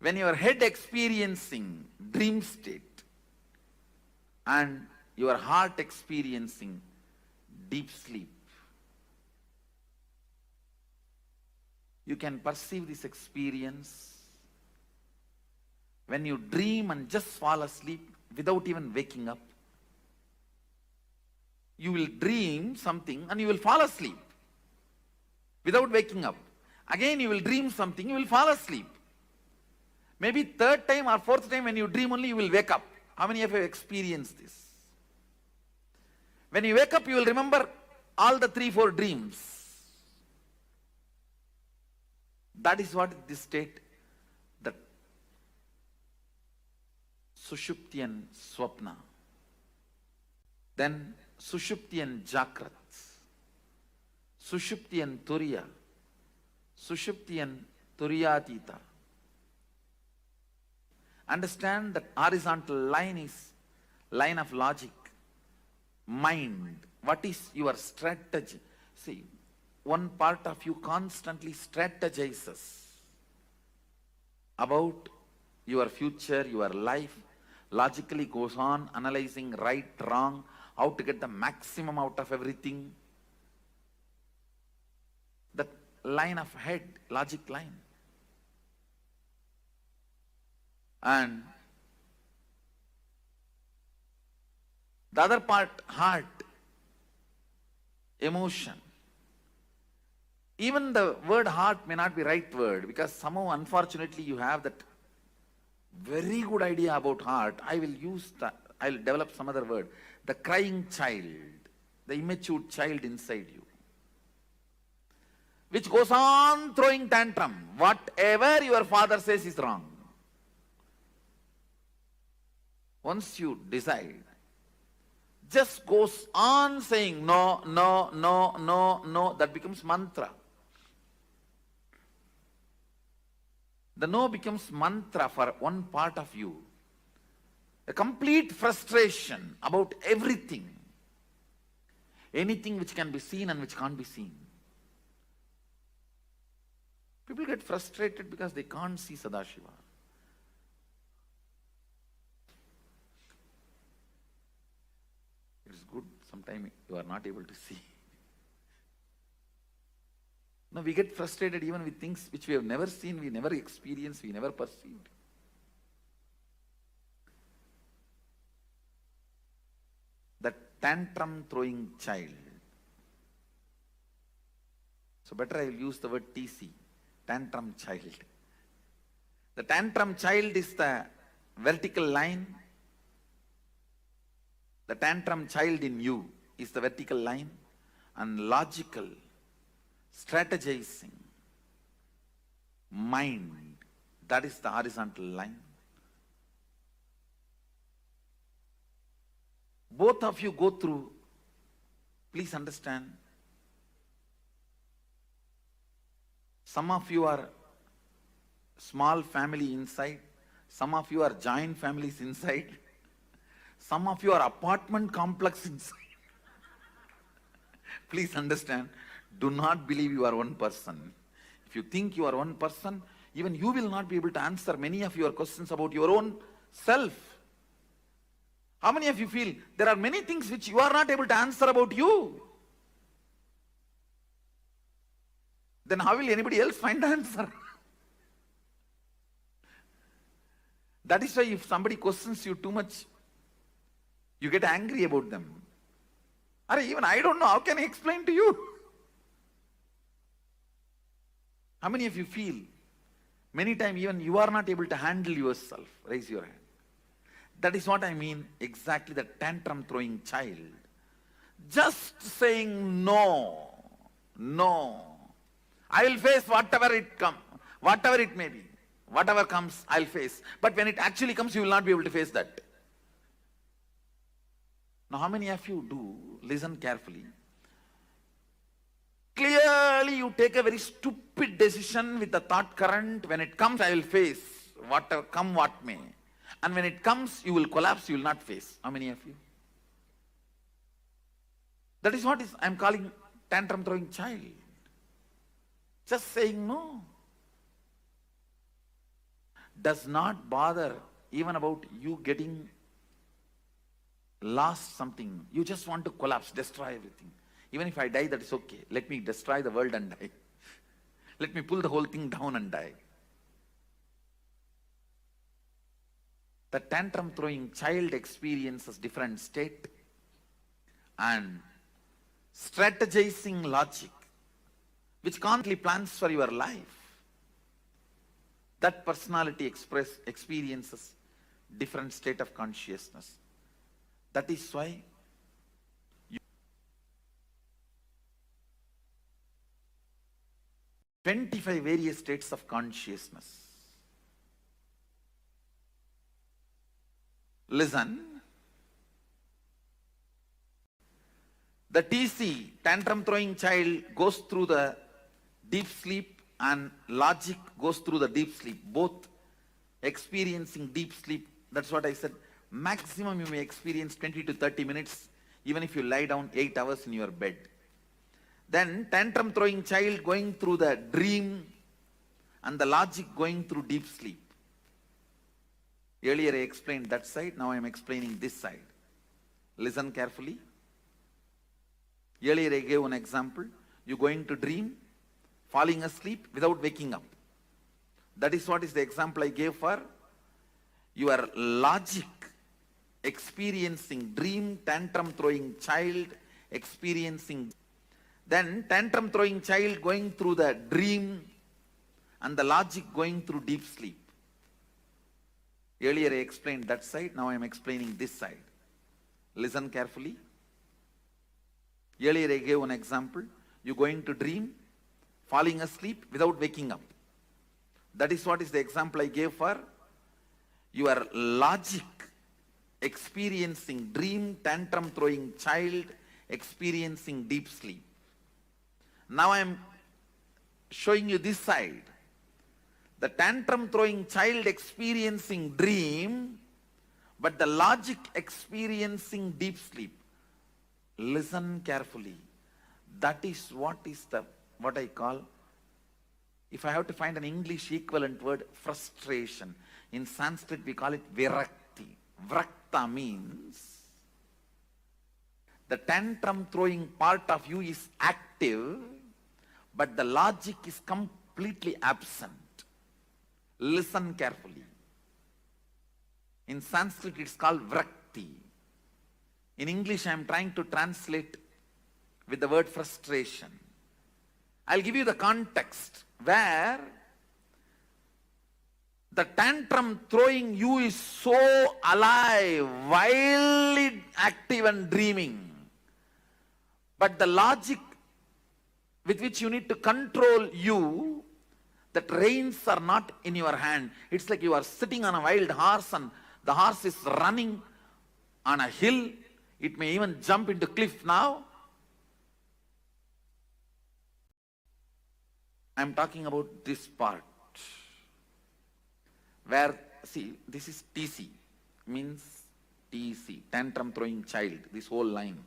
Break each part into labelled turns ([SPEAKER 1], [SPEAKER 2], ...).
[SPEAKER 1] when your head experiencing dream state and your heart experiencing deep sleep, you can perceive this experience when you dream and just fall asleep without even waking up. You will dream something and you will fall asleep without waking up. Again you will dream something, you will fall asleep. Maybe third time or fourth time when you dream only you will wake up. How many of you have experienced this? When you wake up you will remember all the 3-4 dreams. That is what this state, that Sushupti and Swapna. Then Sushupti and Jakrat. Sushupti and Turiya. Sushupti and Turiyatita. Understand that horizontal line is line of logic. Mind. What is your strategy? See, one part of you constantly strategizes about your future, your life, logically goes on analyzing right, wrong, how to get the maximum out of everything. That line of head, logic line. And the other part, heart, emotion. Even the word heart may not be right word, because somehow unfortunately you have that very good idea about heart. I will develop some other word. The crying child, the immature child inside you, which goes on throwing tantrum. Whatever your father says is wrong. Once you decide, just goes on saying no, no, no, no, no, that becomes mantra. The no becomes mantra for one part of you. A complete frustration about everything. Anything which can be seen and which can't be seen. People get frustrated because they can't see Sadashiva. It is good, sometimes you are not able to see. No, we get frustrated even with things which we have never seen, we never experienced, we never perceived. The tantrum throwing child. So better I will use the word TC, tantrum child. The tantrum child is the vertical line. The tantrum child in you is the vertical line, and logical, strategizing mind, that is the horizontal line. Both of you go through, please understand, some of you are small family inside, some of you are joint families inside, some of you are apartment complex inside. Please understand, do not believe you are one person. If you think you are one person, even you will not be able to answer many of your questions about your own self. How many of you feel there are many things which you are not able to answer about you? Then how will anybody else find the answer? That is why if somebody questions you too much, you get angry about them. Even I don't know, how can I explain to you? How many of you feel many times even you are not able to handle yourself? Raise your hand. That is what I mean, exactly the tantrum throwing child. Just saying no, no. I will face whatever it may be. Whatever comes, I'll face. But when it actually comes, you will not be able to face that. Now, how many of you do? Listen carefully. Clearly, you take a very stupid decision with the thought current. When it comes, I will face. Whatever, come what may. And when it comes, you will collapse, you will not face. How many of you? That is what I am calling tantrum throwing child. Just saying no. does not bother even about you getting lost something. You just want to collapse, destroy everything. Even if I die, that is okay. Let me destroy the world and die. Let me pull the whole thing down and die. The tantrum throwing child experiences different state and strategizing logic, which constantly plans for your life. That personality experiences different state of consciousness. That is why 25 various states of consciousness. Listen. The TC, tantrum throwing child, goes through the deep sleep and logic goes through the deep sleep, both experiencing deep sleep. That's what I said. Maximum you may experience 20 to 30 minutes, even if you lie down 8 hours in your bed. Then tantrum throwing child going through the dream and the logic going through deep sleep. Earlier I explained that side, now I am explaining this side. Listen carefully. Earlier I gave one example. You going to dream, falling asleep without waking up. That is what is the example I gave for your logic experiencing dream, tantrum throwing child experiencing. Then tantrum throwing child going through the dream and the logic going through deep sleep. Earlier I explained that side, now I am explaining this side. Listen carefully. Earlier I gave one example. You going to dream, falling asleep without waking up. That is what is the example I gave for your logic experiencing dream, tantrum throwing child experiencing deep sleep. Now I am showing you this side. The tantrum throwing child experiencing dream, but the logic experiencing deep sleep. Listen carefully. That is what I call, if I have to find an English equivalent word, frustration. In Sanskrit we call it virakti. Vrakta means the tantrum throwing part of you is active, but the logic is completely absent. Listen carefully. In Sanskrit it's called vrakti. In English I am trying to translate with the word frustration. I'll give you the context where the tantrum throwing you is so alive, wildly active and dreaming. But the logic with which you need to control you, that reins are not in your hand. It's like you are sitting on a wild horse and the horse is running on a hill. It may even jump into cliff now. I'm talking about this part where, see, this is TC, means TC, tantrum throwing child, this whole line.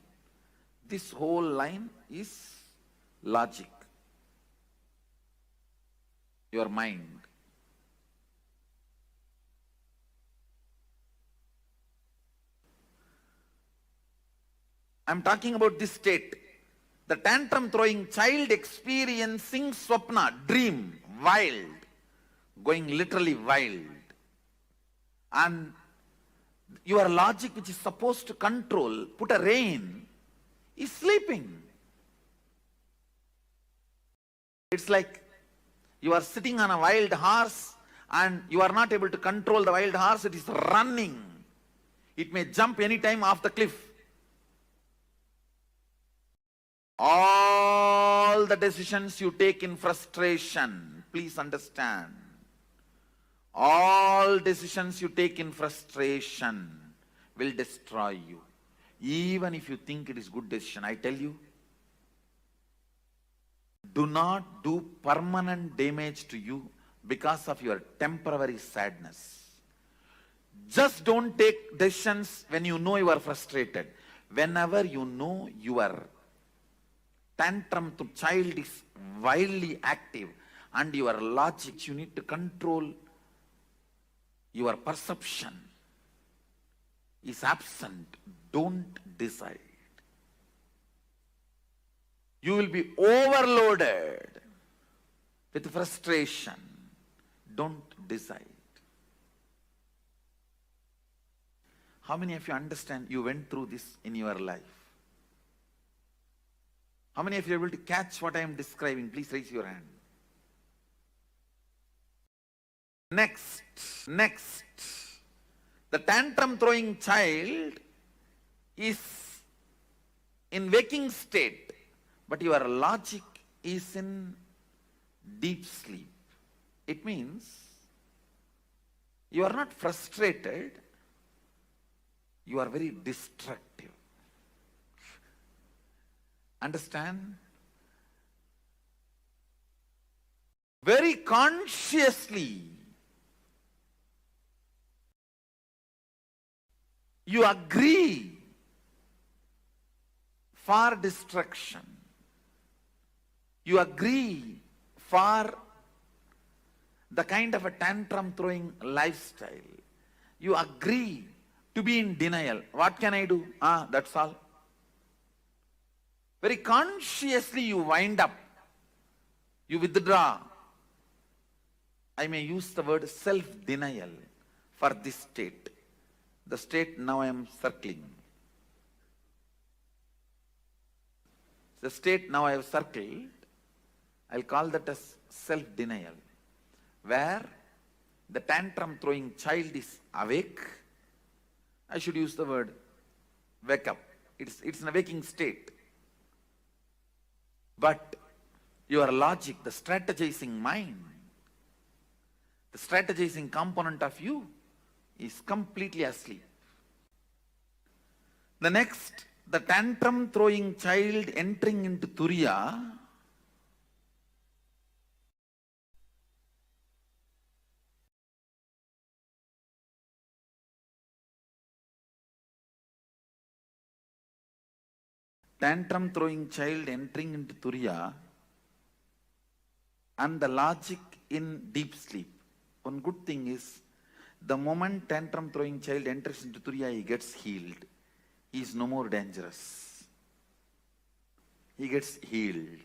[SPEAKER 1] This whole line is logic, your mind. I'm talking about this state. The tantrum throwing child experiencing swapna, dream, wild, going literally wild. And your logic, which is supposed to control, put a rein, is sleeping. It's like you are sitting on a wild horse and you are not able to control the wild horse. It is running. It may jump anytime off the cliff. All the decisions you take in frustration, please understand, all decisions you take in frustration will destroy you. Even if you think it is good decision, I tell you, do not do permanent damage to you because of your temporary sadness. Just don't take decisions when you know you are frustrated. Whenever you know your tantrum to child is wildly active and your logic, you need to control Your perception is absent. Don't decide. You will be overloaded with frustration. Don't decide. How many of you understand you went through this in your life? How many of you are able to catch what I am describing? Please raise your hand. Next. The tantrum throwing child is in waking state, but your logic is in deep sleep. It means you are not frustrated, you are very destructive. Understand? Very consciously you agree for destruction. You agree for the kind of a tantrum throwing lifestyle. You agree to be in denial. What can I do? That's all. Very consciously you wind up. You withdraw. I may use the word self-denial for this state. The state now I am circling. The state now I have circled, I'll call that as self-denial, where the tantrum throwing child is awake. I should use the word wake up. It's in a waking state. But your logic, the strategizing mind, the strategizing component of you is completely asleep. The next, the tantrum throwing child entering into Turiya, tantrum throwing child entering into Turiya, and the logic in deep sleep. One good thing is, the moment tantrum throwing child enters into Turiya, he gets healed. He is no more dangerous. He gets healed.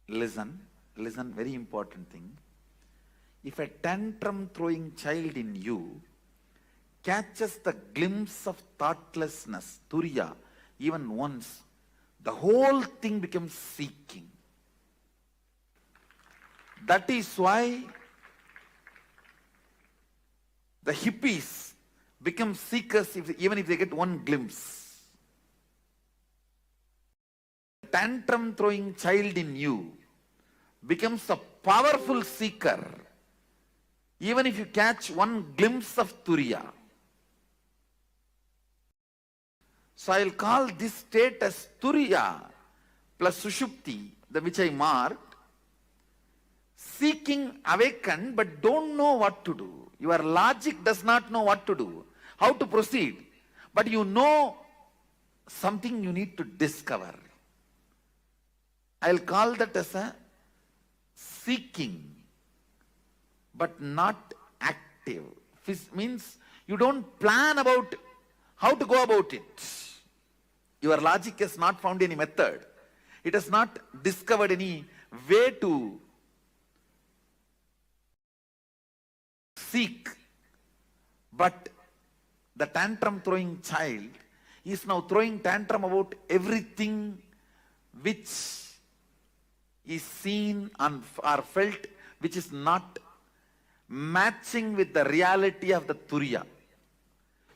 [SPEAKER 1] Listen, very important thing. If a tantrum throwing child in you catches the glimpse of thoughtlessness, Turiya, even once, the whole thing becomes seeking. That is why the hippies become seekers even if they get one glimpse. The tantrum throwing child in you becomes a powerful seeker even if you catch one glimpse of Turiya. So I'll call this state as Turiya plus Sushupti, which I marked, seeking awakened but don't know what to do. Your logic does not know what to do, how to proceed, but you know something you need to discover. I'll call that as a seeking but not active. Means you don't plan about how to go about it. Your logic has not found any method. It has not discovered any way to seek. But the tantrum throwing child is now throwing tantrum about everything which is seen or felt, which is not matching with the reality of the Turiya.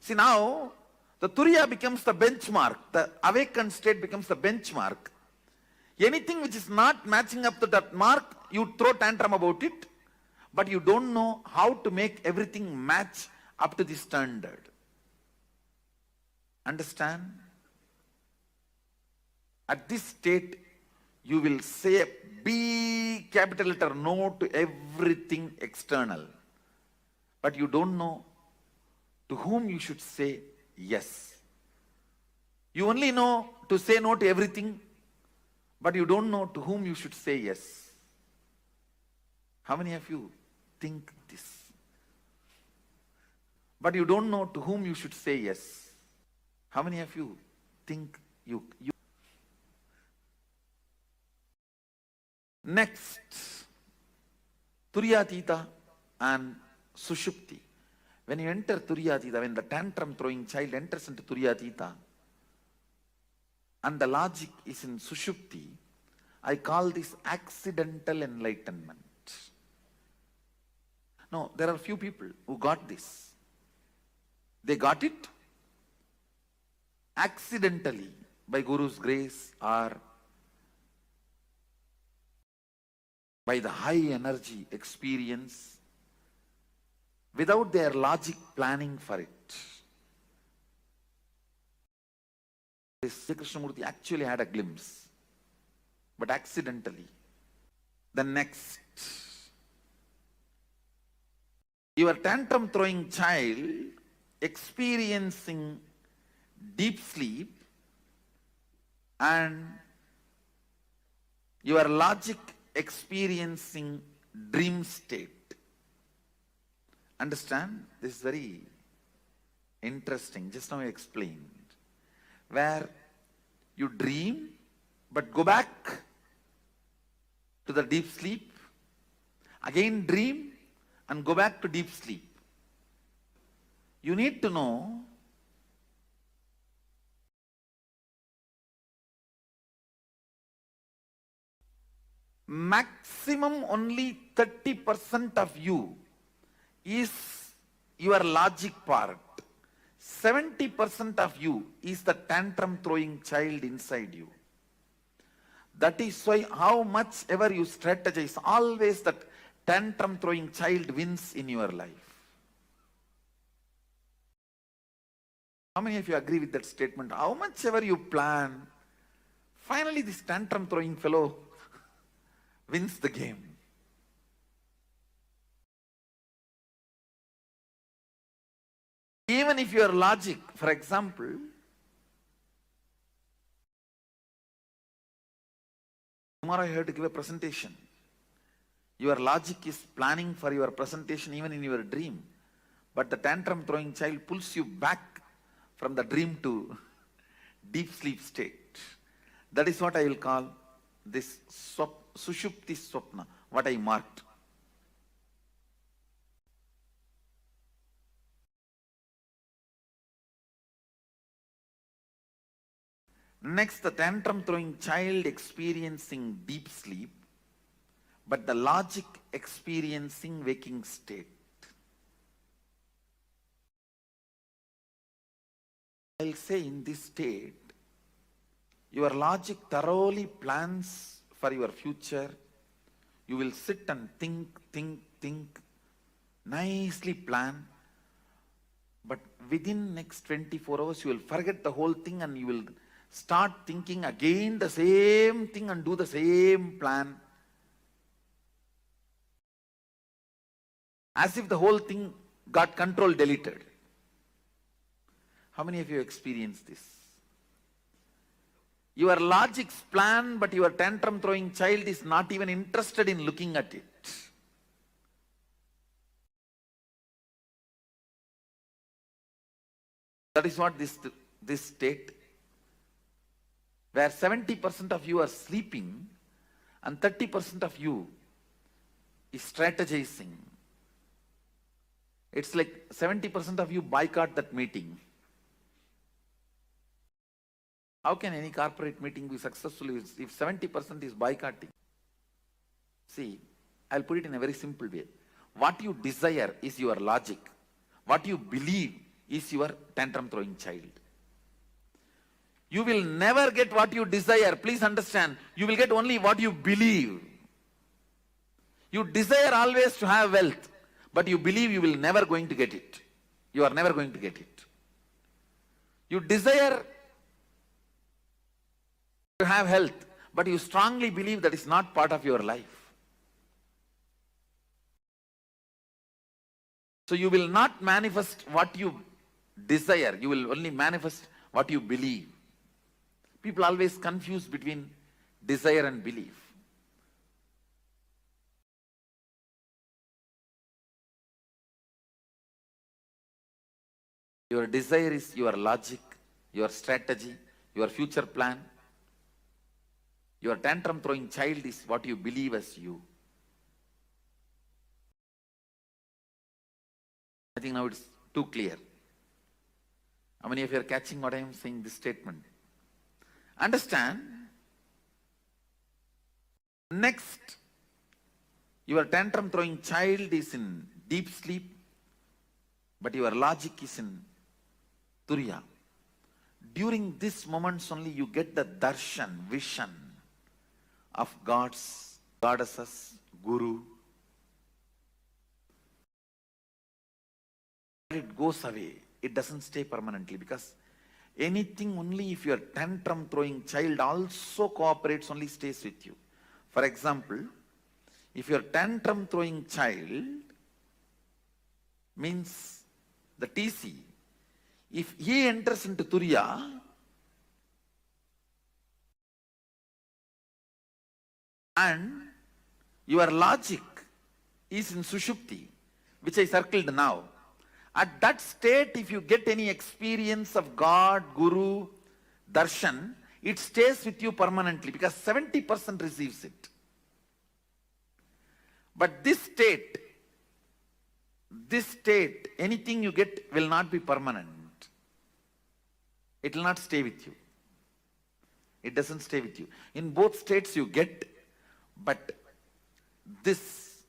[SPEAKER 1] See, now the Turiya becomes the benchmark. The awakened state becomes the benchmark. Anything which is not matching up to that mark, you throw tantrum about it, but you don't know how to make everything match up to the standard. Understand? At this state, you will say a big capital letter no to everything external. But you don't know to whom you should say yes. You only know to say no to everything, but you don't know to whom you should say yes. How many of you think this? but you don't know to whom you should say yes. How many of you think you Next, Turyatita and Sushupti. When you enter Turyatita, when the tantrum throwing child enters into Turyatita, and the logic is in Sushupti, I call this accidental enlightenment. No, there are few people who got this. They got it accidentally by Guru's grace or by the high energy experience without their logic planning for it. Sri Krishnamurti actually had a glimpse, but accidentally. The next, your tantrum throwing child experiencing deep sleep and your logic experiencing dream state. Understand? This is very interesting. Just now I explained. Where you dream but go back to the deep sleep, again dream and go back to deep sleep. You need to know maximum only 30% of you is your logic part. 70% of you is the tantrum throwing child inside you. That is why how much ever you strategize, always that tantrum throwing child wins in your life. How many of you agree with that statement? How much ever you plan, finally this tantrum throwing fellow wins the game. Even if your logic, for example, tomorrow you have to give a presentation. Your logic is planning for your presentation even in your dream. But the tantrum throwing child pulls you back from the dream to deep sleep state. That is what I will call this Sushupti Swapna, what I marked. Next, the tantrum throwing child experiencing deep sleep, but the logic experiencing waking state. I'll say in this state, your logic thoroughly plans for your future. You will sit and think, nicely plan. But within next 24 hours, you will forget the whole thing and you will start thinking again the same thing and do the same plan. As if the whole thing got control deleted. How many of you experienced this? Your logic's plan, but your tantrum throwing child is not even interested in looking at it. That is what this state, where 70% of you are sleeping and 30% of you is strategizing. It's like 70% of you boycott that meeting. How can any corporate meeting be successful if 70% is boycotting? See, I'll put it in a very simple way. What you desire is your logic. What you believe is your tantrum throwing child. You will never get what you desire. Please understand, you will get only what you believe. You desire always to have wealth, but you believe you will never going to get it. You are never going to get it. You desire to have health, but you strongly believe that is not part of your life. So you will not manifest what you desire, you will only manifest what you believe. People always confuse between desire and belief. Your desire is your logic, your strategy, your future plan. Your tantrum throwing child is what you believe as you. I think now it's too clear. How many of you are catching what I am saying, this statement? Understand, next, your tantrum throwing child is in deep sleep, but your logic is in Turiya. During these moments only you get the Darshan, vision of gods, goddesses, Guru. It goes away. It doesn't stay permanently, because anything only if your tantrum throwing child also cooperates only stays with you. For example, if your tantrum throwing child means the TC, if he enters into Turiya, and your logic is in Sushupti, which I circled now, at that state, if you get any experience of God, Guru, Darshan, it stays with you permanently, because 70% receives it. But this state, anything you get will not be permanent. It will not stay with you. It doesn't stay with you. In both states you get, but this,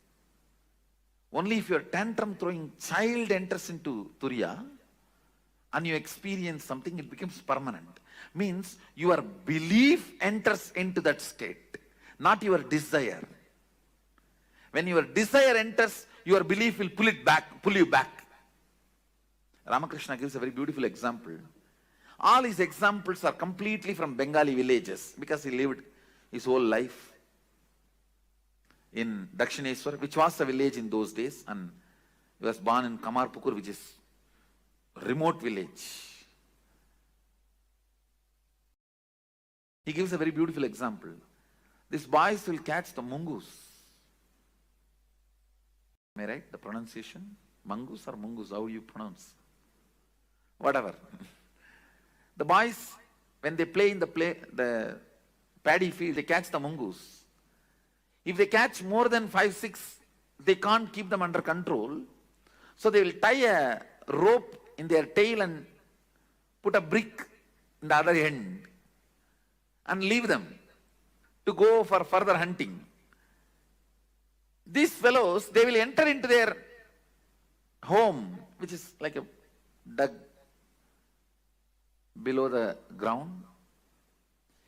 [SPEAKER 1] only if your tantrum throwing child enters into Turiya and you experience something, it becomes permanent. Means your belief enters into that state, not your desire. When your desire enters, your belief will pull you back. Ramakrishna gives a very beautiful example. All his examples are completely from Bengali villages, because he lived his whole life in Dakshineswar, which was a village in those days, and he was born in Kamarpukur, which is a remote village. He gives a very beautiful example. These boys will catch the mungus. Am I right? The pronunciation? Mangus or mungus? How you pronounce? Whatever. The boys, when they play in the paddy field, they catch the mungus. If they catch more than 5, 6, they can't keep them under control. So they will tie a rope in their tail and put a brick in the other end and leave them to go for further hunting. These fellows, they will enter into their home, which is like a dug below the ground.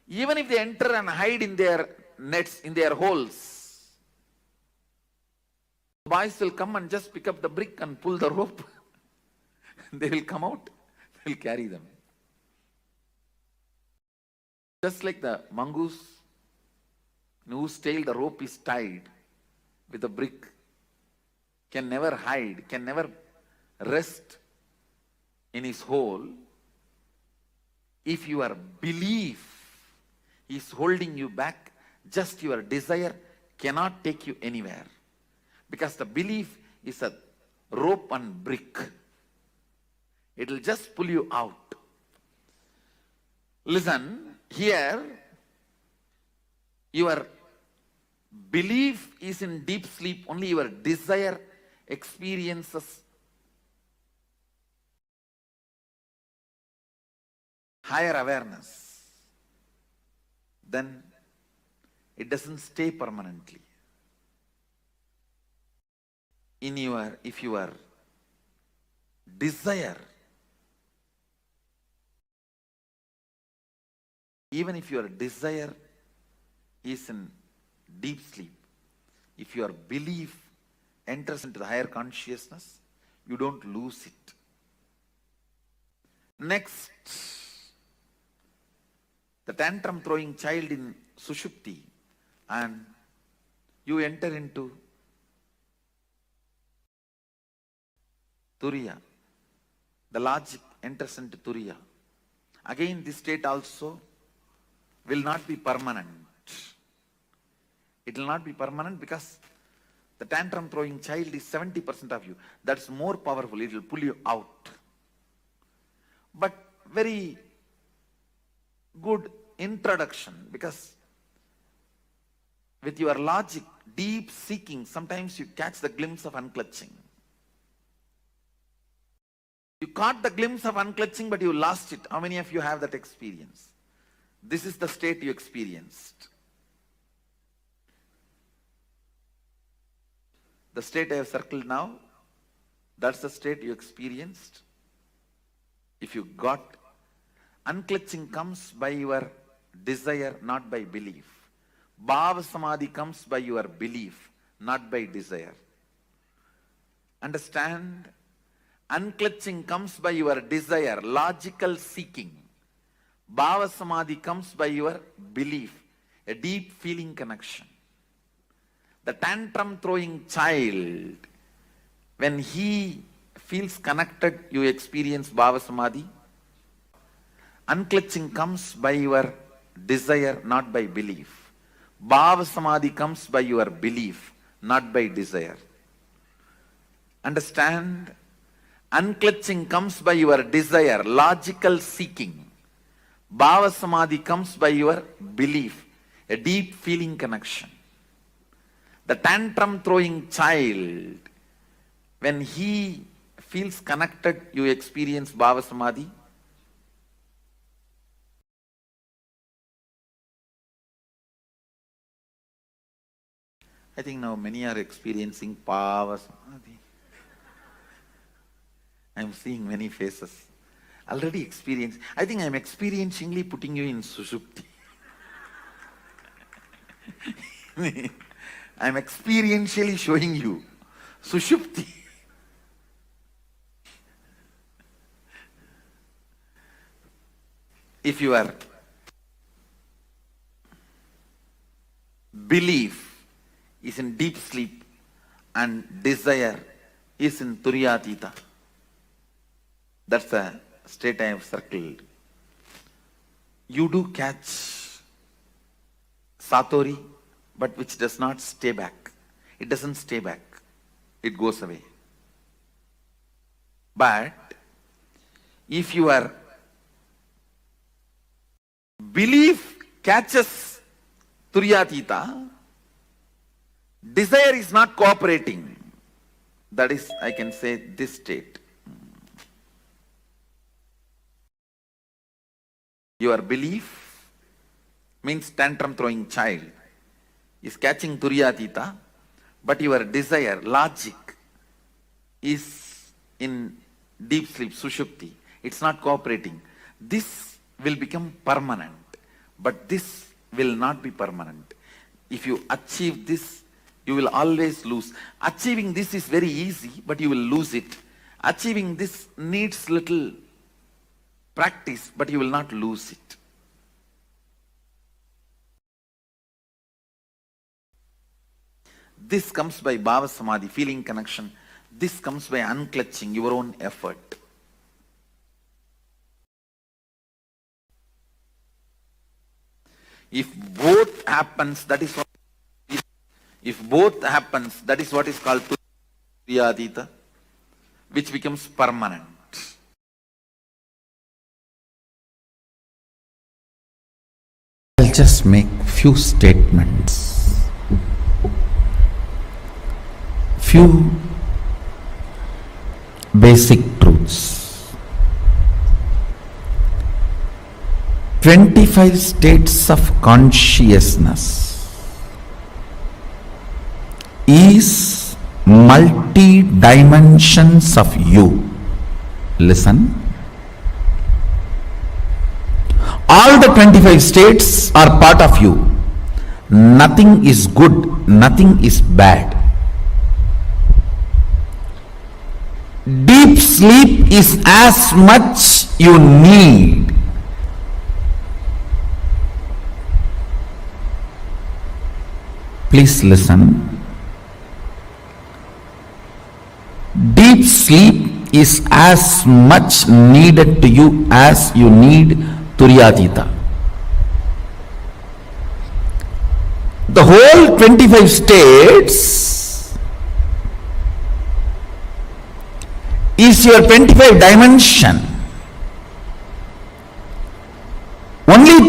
[SPEAKER 1] Even if they enter and hide in their nets, in their holes, the boys will come and just pick up the brick and pull the rope. They will come out, they will carry them. Just like the mongoose, in whose tail the rope is tied with a brick, can never hide, can never rest in his hole. If your belief is holding you back, just your desire cannot take you anywhere. Because the belief is a rope and brick. It will just pull you out. Listen, here, your belief is in deep sleep, only your desire experiences higher awareness. Then it doesn't stay permanently. If your desire, even if your desire is in deep sleep, if your belief enters into the higher consciousness, you don't lose it. Next, the tantrum throwing child in Sushupti, and you enter into Turiya. The logic enters into Turiya. Again, this state also will not be permanent. It will not be permanent because the tantrum throwing child is 70% of you. That's more powerful. It will pull you out. but very good introduction, because with your logic, deep seeking, sometimes you catch the glimpse of unclutching. You caught the glimpse of unclutching, but you lost it. How many of you have that experience? This is the state you experienced. The state I have circled now, that's the state you experienced. If you got, unclutching comes by your desire, not by belief. Bhava Samadhi comes by your belief, not by desire. Understand? Unclutching comes by your desire, logical seeking. Bhava Samadhi comes by your belief, a deep feeling connection. The tantrum throwing child, when he feels connected, you experience Bhava Samadhi. Unclutching comes by your desire, not by belief. Bhava Samadhi comes by your belief, not by desire. Understand? Unclutching comes by your desire, logical seeking. Bhava Samadhi comes by your belief, a deep feeling connection. The tantrum throwing child, when he feels connected, you experience Bhava Samadhi. I think now many are experiencing Bhava Samadhi. I am seeing many faces. Already experienced. I think I am experientially putting you in Sushupti. I am experientially showing you Sushupti. If your belief is in deep sleep and desire is in Turyatita, that's the state I have circled. You do catch Satori, but which does not stay back. It doesn't stay back. It goes away. But if your belief catches Turyatita, desire is not cooperating. That is, I can say, this state. Your belief means tantrum throwing child is catching Turyatita, but your desire, logic, is in deep sleep, Sushupti. It's not cooperating. This will become permanent, but this will not be permanent. If you achieve this, you will always lose. Achieving this is very easy, but you will lose it. Achieving this needs little practice, but you will not lose it. This comes by Bhava Samadhi, feeling connection. This comes by unclutching, your own effort. If both happens, that is what is called Turyatita, which becomes permanent. I'll just make few statements, few basic truths. 25 states of consciousness is multi-dimensions of you. Listen. All the 25 states are part of you. Nothing is good, nothing is bad. Deep sleep is as much you need. Please listen. Deep sleep is as much needed to you as you need Turyatita. The whole 25 states is your 25 dimension.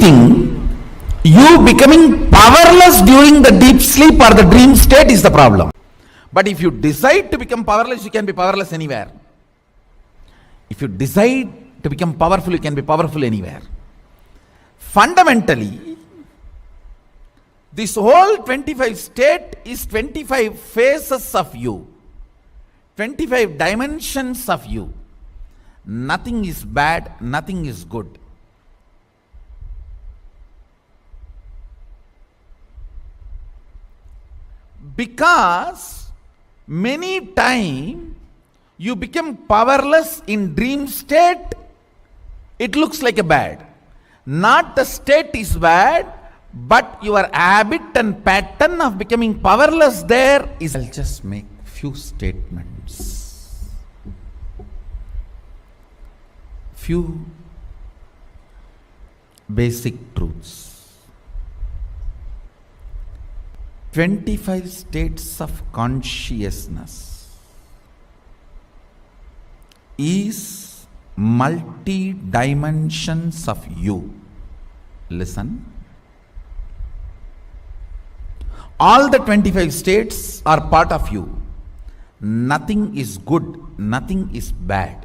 [SPEAKER 1] thing, you becoming powerless during the deep sleep or the dream state is the problem. But if you decide to become powerless, you can be powerless anywhere. If you decide to become powerful, you can be powerful anywhere. Fundamentally, this whole 25 state is 25 phases of you, 25 dimensions of you. Nothing is bad, nothing is good. Because many times you become powerless in dream state, it looks like a bad. Not the state is bad, but your habit and pattern of becoming powerless there is. I'll just make few statements. Few basic truths. 25 states of consciousness is multi-dimensions of you. Listen. All the 25 states are part of you. Nothing is good, nothing is bad.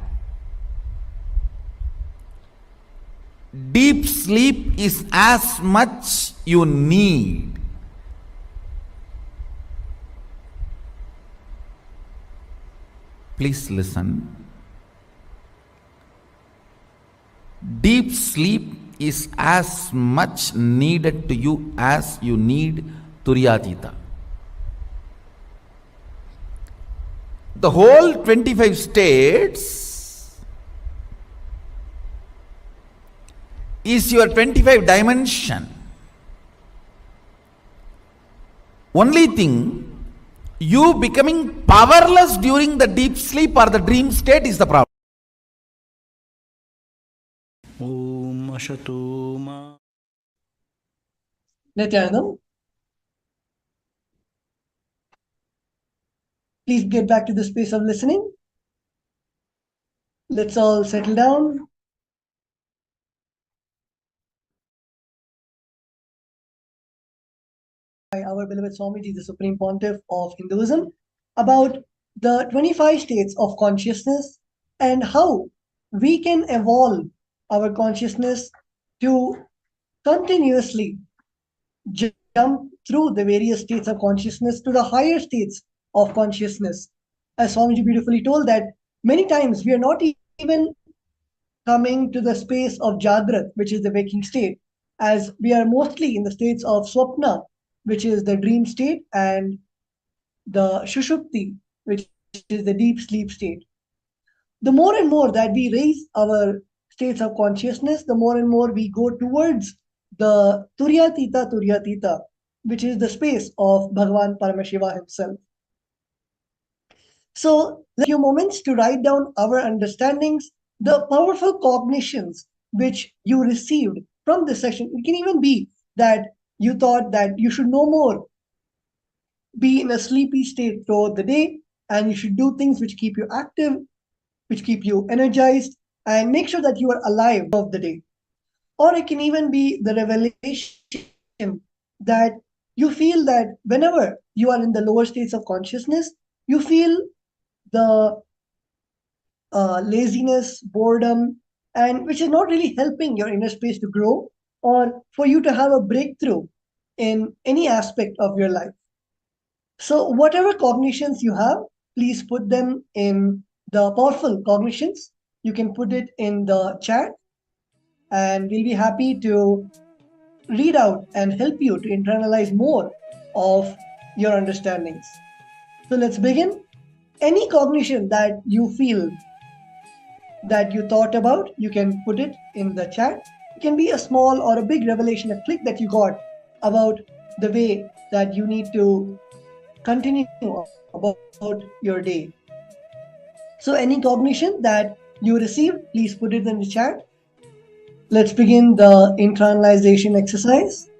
[SPEAKER 1] Deep sleep is as much you need. Please listen. Deep sleep is as much needed to you as you need Turyatita. The whole 25 states is your 25 dimension. Only thing, you becoming powerless during the deep sleep or the dream state is the problem.
[SPEAKER 2] Om Ashato Ma.
[SPEAKER 3] Nithyananda, please get back to the space of listening. Let's all settle down. By our beloved Swamiji, the Supreme Pontiff of Hinduism, about the 25 states of consciousness and how we can evolve our consciousness to continuously jump through the various states of consciousness to the higher states of consciousness. As Swamiji beautifully told, that many times we are not even coming to the space of Jagrat, which is the waking state, as we are mostly in the states of Swapna, which is the dream state, and the Shushupti, which is the deep sleep state. The more and more that we raise our states of consciousness, the more and more we go towards the Turyatita, which is the space of Bhagavan Paramashiva himself. So, let's take a few moments to write down our understandings, the powerful cognitions which you received from this session. It can even be that you thought that you should no more be in a sleepy state throughout the day, and you should do things which keep you active, which keep you energized, and make sure that you are alive of the day. Or it can even be the revelation that you feel that whenever you are in the lower states of consciousness, you feel the laziness, boredom, and which is not really helping your inner space to grow or for you to have a breakthrough in any aspect of your life. So whatever cognitions you have, please put them in the powerful cognitions. You can put it in the chat, and we'll be happy to read out and help you to internalize more of your understandings. So let's begin. Any cognition that you feel that you thought about, you can put it in the chat. It can be a small or a big revelation, a click that you got about the way that you need to continue about your day. So any cognition that you received, please put it in the chat. Let's begin the internalization exercise.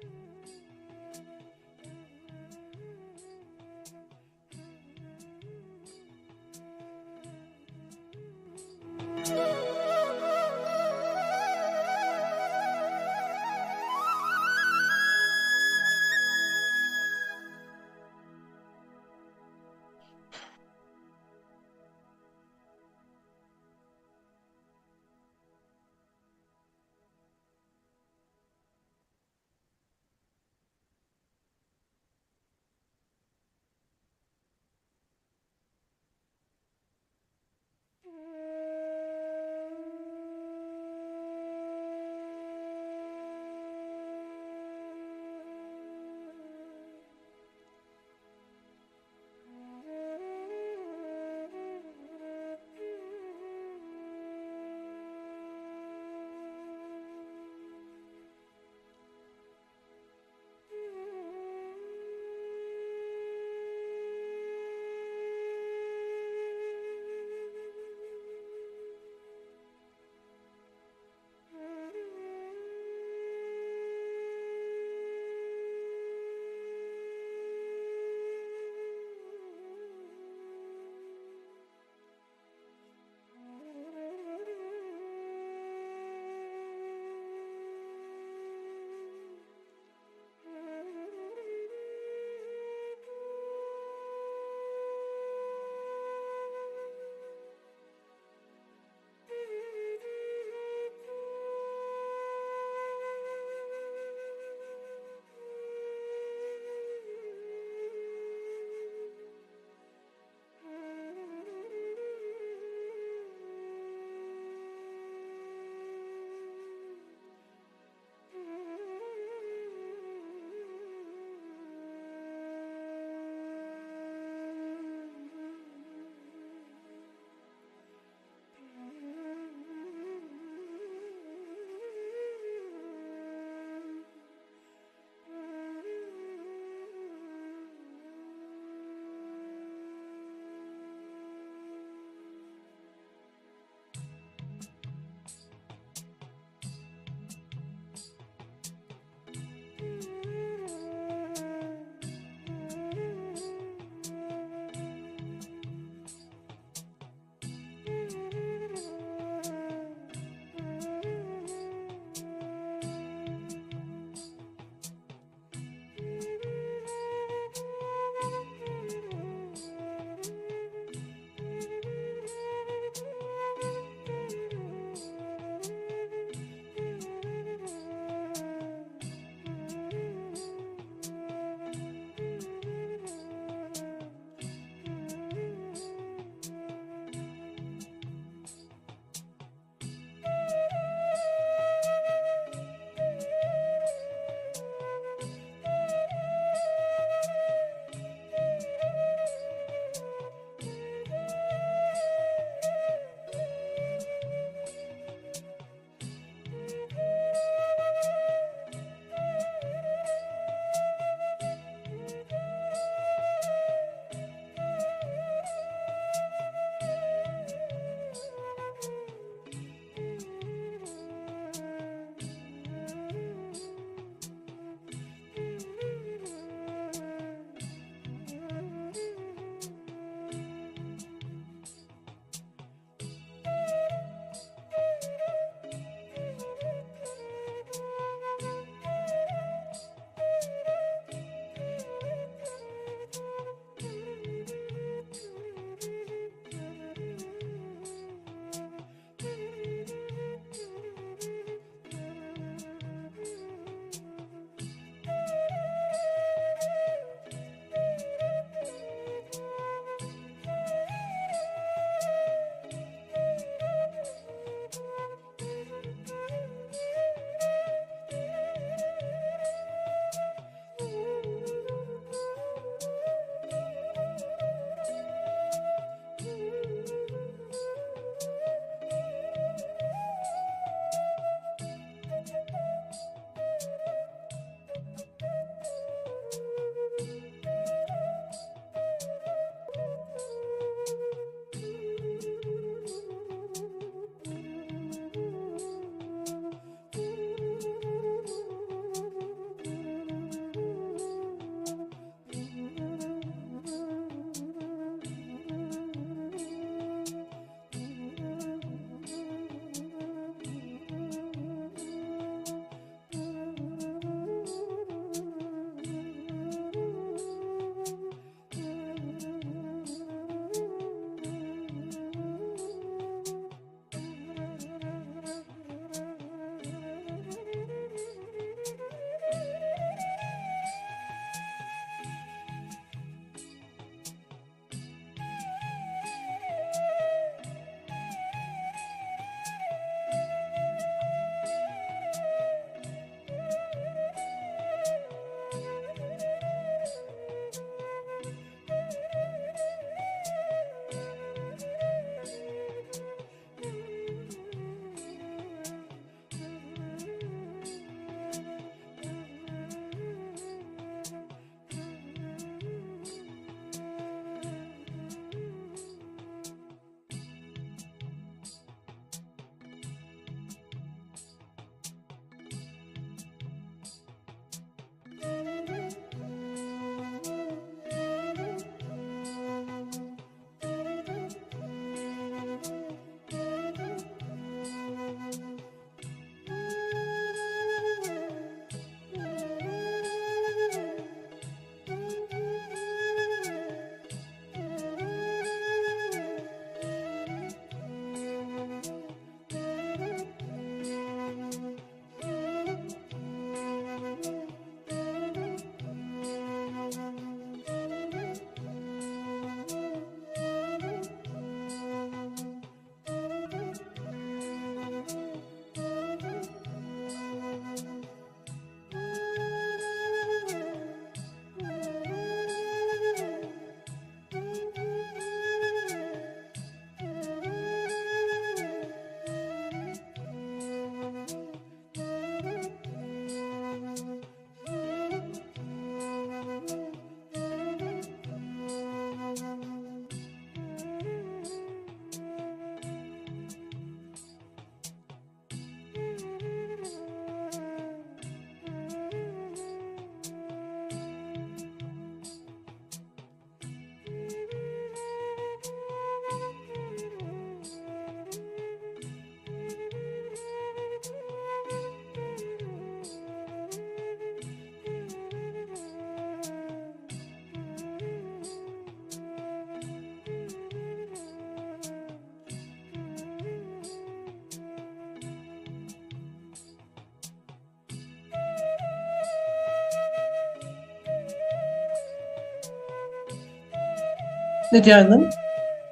[SPEAKER 3] Nithyananda,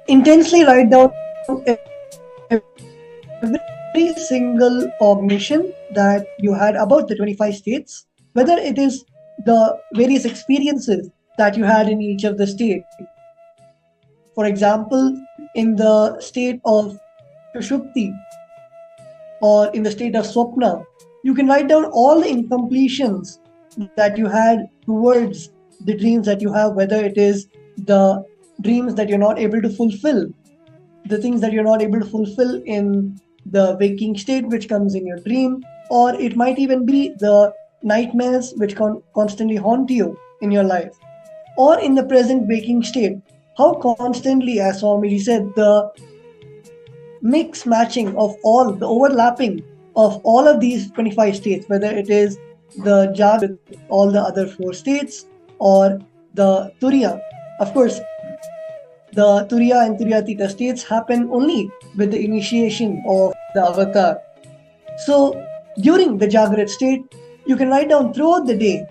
[SPEAKER 3] intensely write down every single cognition that you had about the 25 states, whether it is the various experiences that you had in each of the state. For example, in the state of Sushupti or in the state of Swapna, you can write down all the incompletions that you had towards the dreams that you have, whether it is the dreams that you're not able to fulfill, the things that you're not able to fulfill in the waking state, which comes in your dream, or it might even be the nightmares which constantly haunt you in your life, or in the present waking state. How constantly, as Swamiji said, the mix matching of all the overlapping of all of these 25 states, whether it is the Jag with all the other four states or the Turiya. Of course, the Turiya and Turiyatita states happen only with the initiation of the avatar. So during the Jagrat state, you can write down throughout the day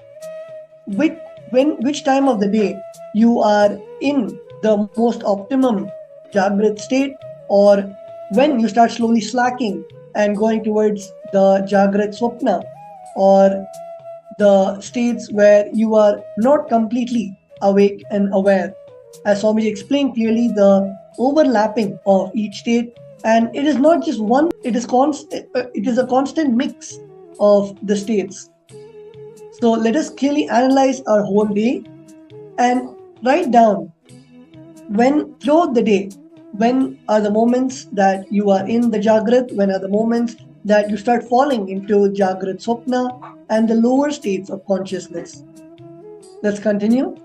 [SPEAKER 3] which which time of the day you are in the most optimum Jagrat state, or when you start slowly slacking and going towards the Jagrat Swapna, or the states where you are not completely awake and aware. As Swamiji explained clearly, the overlapping of each state, and it is not just one; it is a constant mix of the states. So let us clearly analyze our whole day and write down when throughout the day, when are the moments that you are in the Jagrat, when are the moments that you start falling into Jagrat Swapna and the lower states of consciousness. Let's continue.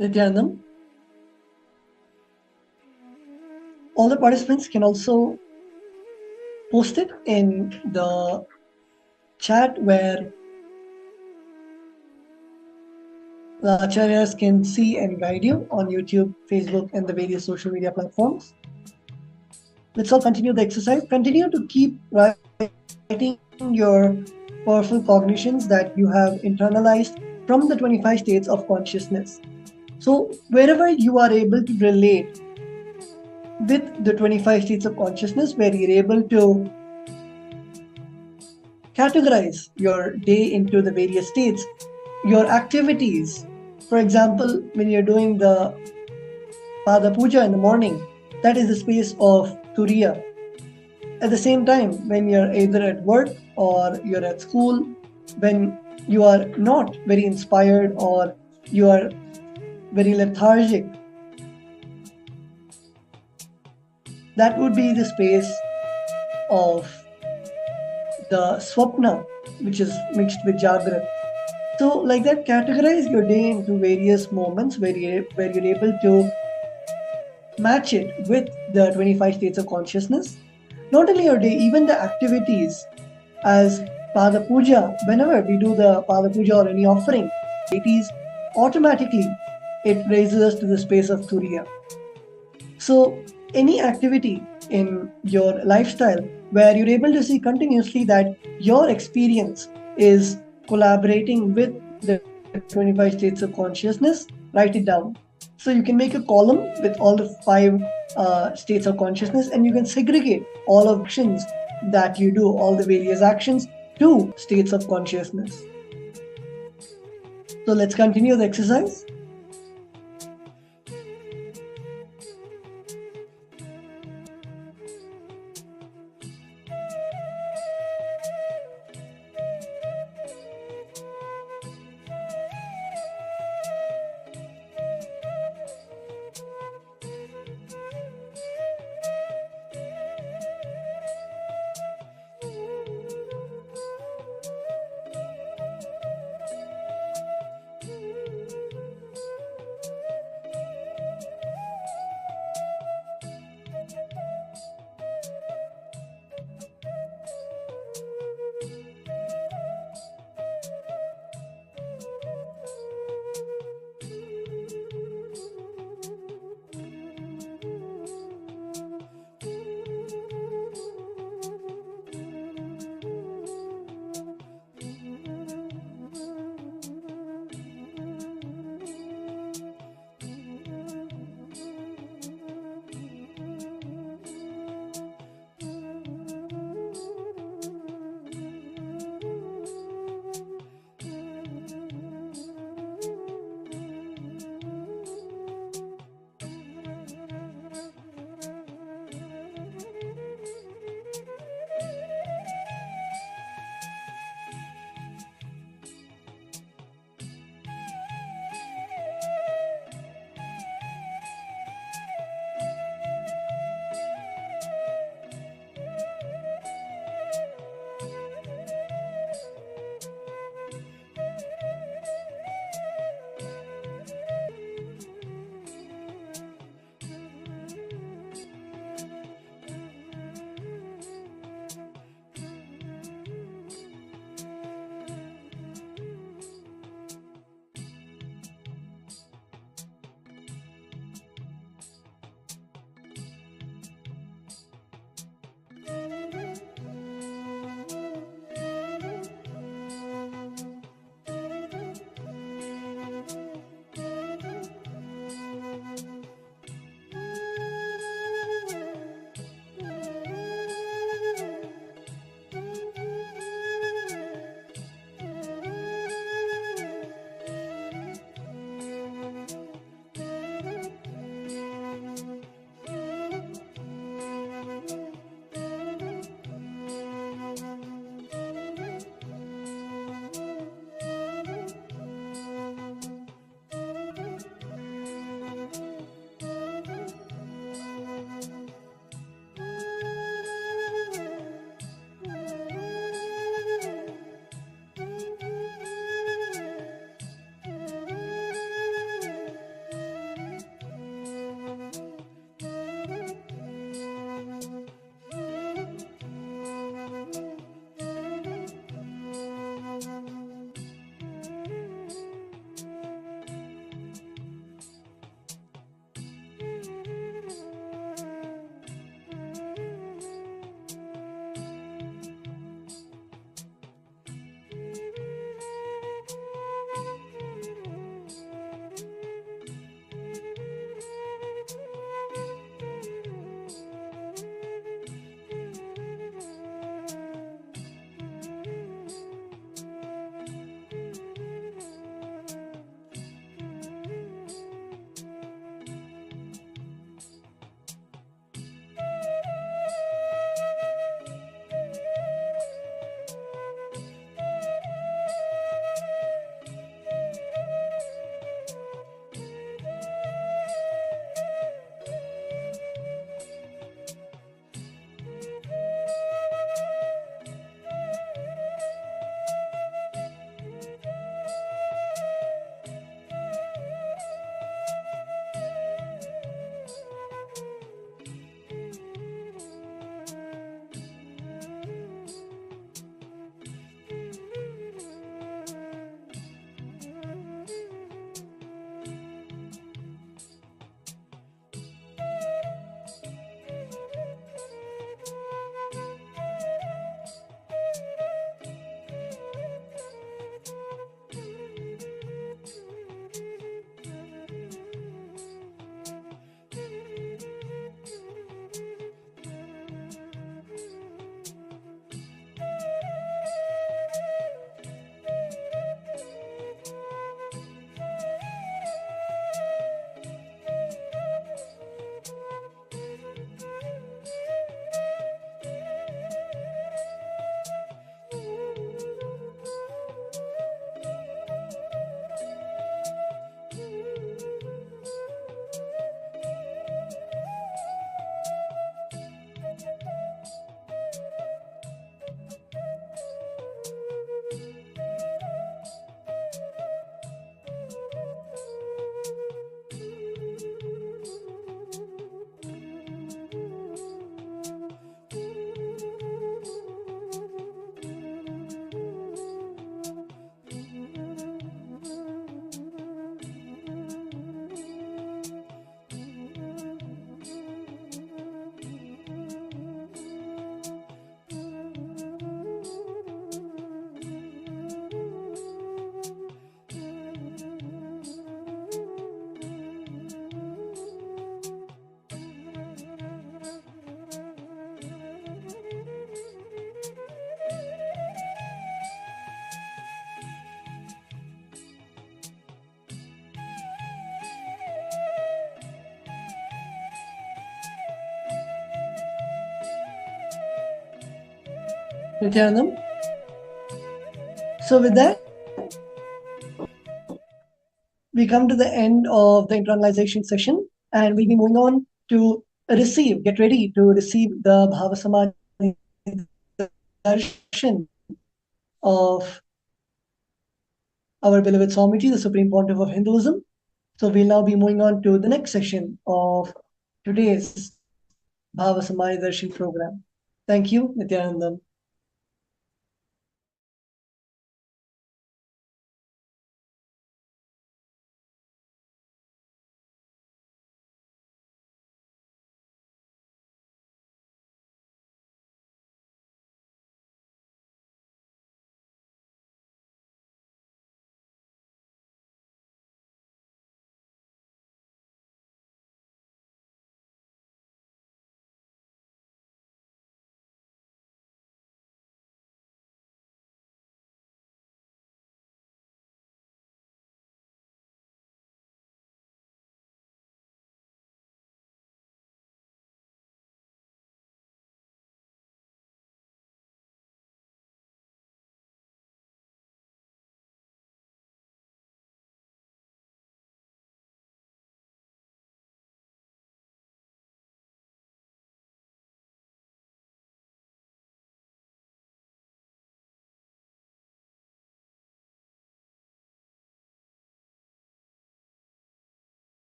[SPEAKER 3] Nithyanandam. All the participants can also post it in the chat where the acharyas can see and guide you on YouTube, Facebook, and the various social media platforms. Let's all continue the exercise. Continue to keep writing your powerful cognitions that you have internalized from the 25 states of consciousness. So, wherever you are able to relate with the 25 states of consciousness, where you're able to categorize your day into the various states, your activities. For example, when you're doing the Pada Puja in the morning, that is the space of Turiya. At the same time, when you're either at work or you're at school, when you are not very inspired or you are very lethargic, that would be the space of the Swapna, which is mixed with Jagrat. So, like that, categorize your day into various moments where you're able to match it with the 25 states of consciousness. Not only your day, even the activities as Pada Puja, whenever we do the Pada Puja or any offering, it is automatically, it raises us to the space of Turiya. So, any activity in your lifestyle where you're able to see continuously that your experience is collaborating with the 25 states of consciousness, write it down. So you can make a column with all the five states of consciousness, and you can segregate all of actions that you do, all the various actions to states of consciousness. So let's continue the exercise. Nithyananda. So with that, we come to the end of the internalization session, and we'll be moving on to get ready to receive the Bhava Samadhi Darshan of our beloved Swamiji, the Supreme Pontiff of Hinduism. So we'll now be moving on to the next session of today's Bhava Samadhi Darshan program. Thank you, Nithyananda.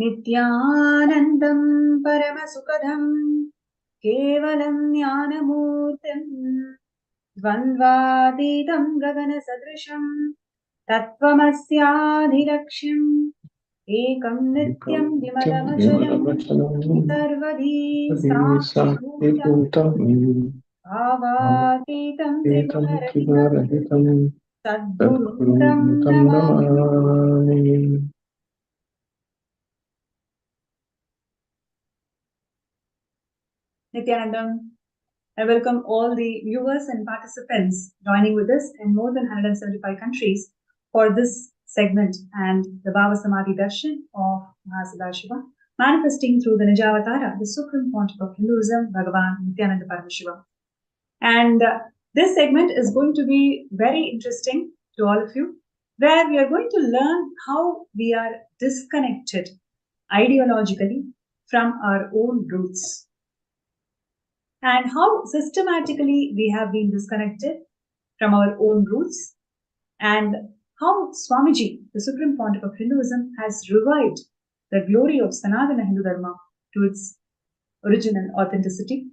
[SPEAKER 4] नित्यानन्दं परमसुखदं केवलं ज्ञानमूर्तिं द्वन्द्वातीतं गगनसदृशं तत्त्वमस्याधिलक्ष्यम् एकं नित्यं विमलमचलं सर्वधी साक्षिभूतं भावातीतं त्रिगुणरहितं सद्गुरुं तं Namami. Nithyanandam, I welcome all the viewers and participants joining with us in more than 175 countries for this segment and the Bhava Samadhi Darshan of Mahasadashiva, manifesting through the Nijavatara, the Supreme Pontiff of Hinduism, Bhagavan Nithyananda Paramashivam. And this segment is going to be very interesting to all of you, where we are going to learn how we are disconnected ideologically from our own roots. and how systematically we have been disconnected from our own roots, and how Swamiji, the Supreme Pontiff of Hinduism, has revived the glory of Sanatana Hindu Dharma to its origin and authenticity.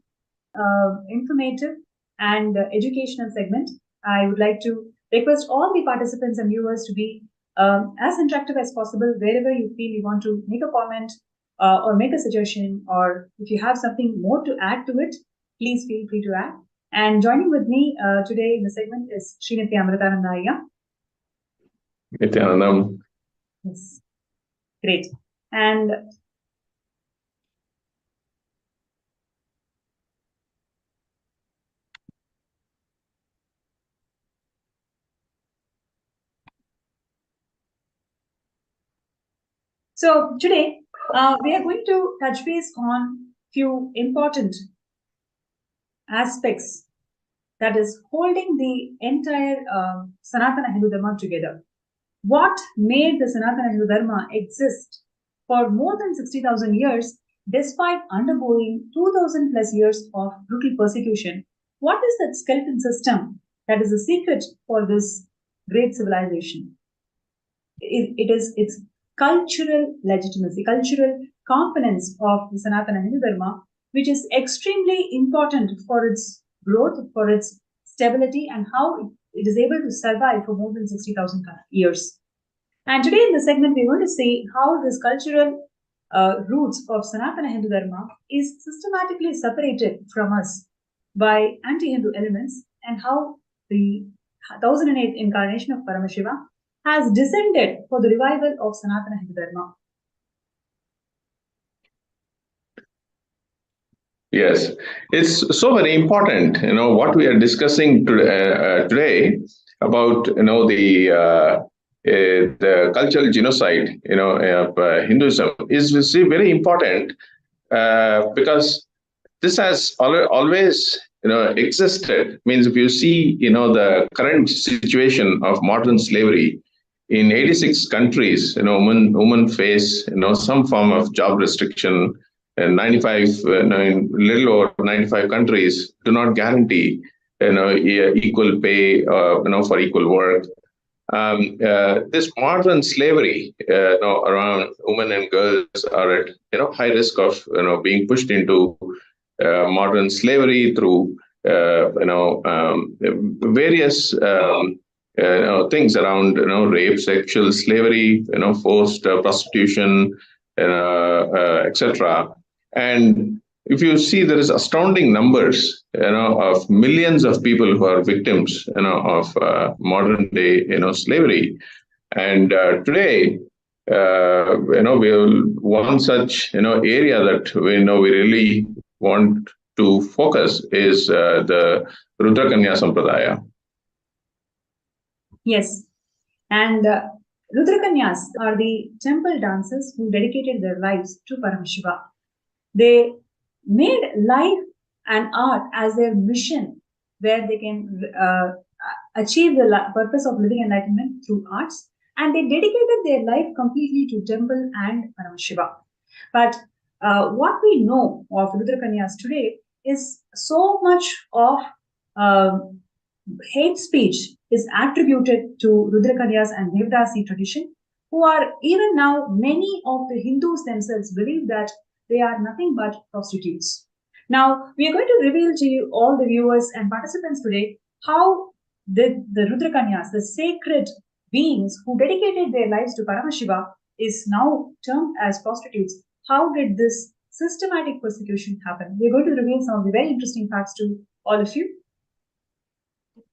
[SPEAKER 4] Informative and educational segment. I would like to request all the participants and viewers to be as interactive as possible. Wherever you feel you want to make a comment or make a suggestion, or if you have something more to add to it, please feel free to add. And joining with me today in the segment is Srinitya Amritanandaya.
[SPEAKER 5] Nithyananda.
[SPEAKER 4] Yes, great. And so today we are going to touch base on few important aspects that is holding the entire Sanatana Hindu Dharma together. What made the Sanatana Hindu Dharma exist for more than 60,000 years despite undergoing 2,000 plus years of brutal persecution? What is that skeleton system that is the secret for this great civilization? It is its cultural legitimacy, cultural components of the Sanatana Hindu Dharma, which is extremely important for its growth, for its stability, and how it is able to survive for more than 60,000 years. And today in the segment, we're going to see how this cultural roots of Sanatana Hindu Dharma is systematically separated from us by anti-Hindu elements, and how the 1008th incarnation of Paramashiva has descended for the revival of Sanatana Hindu Dharma.
[SPEAKER 5] Yes, it's so very important, what we are discussing today about, the cultural genocide, of Hinduism is very important because this has always, existed. Means if you see, the current situation of modern slavery in 86 countries, women face, some form of job restriction. And 95, in little over 95 countries do not guarantee, equal pay, for equal work. This modern slavery, around women and girls are at, high risk of, being pushed into modern slavery through, various, things around, rape, sexual slavery, forced prostitution, etc. And if you see, there is astounding numbers, of millions of people who are victims, of modern day, slavery. And today, one such, area that we really want to focus is the Rudrakanya Sampradaya.
[SPEAKER 4] Yes, and Rudrakanyas are the temple dancers who dedicated their lives to Paramashiva. They made life and art as their mission, where they can achieve the purpose of living enlightenment through arts, and they dedicated their life completely to temple and Paramashiva. But what we know of Rudrakanyas today is so much of hate speech is attributed to Rudrakanyas and Devdasi tradition, who are even now, many of the Hindus themselves believe that they are nothing but prostitutes. Now, we are going to reveal to you, all the viewers and participants today, how the Rudrakanyas, the sacred beings who dedicated their lives to Paramashiva, is now termed as prostitutes. How did this systematic persecution happen? We are going to reveal some of the very interesting facts to all of you.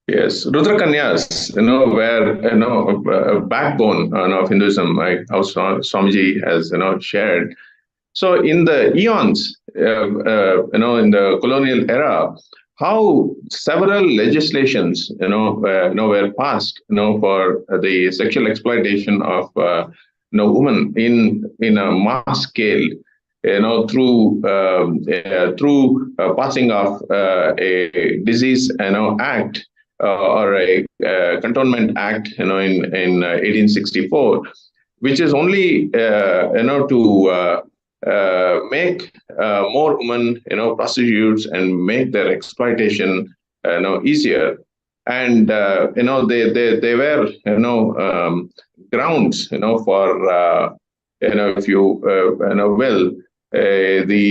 [SPEAKER 5] Yes, Rudrakanyas, were, a backbone of Hinduism, like how Swamiji has, shared. So in the eons, in the colonial era, how several legislations, were passed, for the sexual exploitation of, women in a mass scale, through passing of a disease, act, or a Cantonment Act, in 1864, which is only, to make more women, prostitutes, and make their exploitation, easier. And they were, grounds, for if you the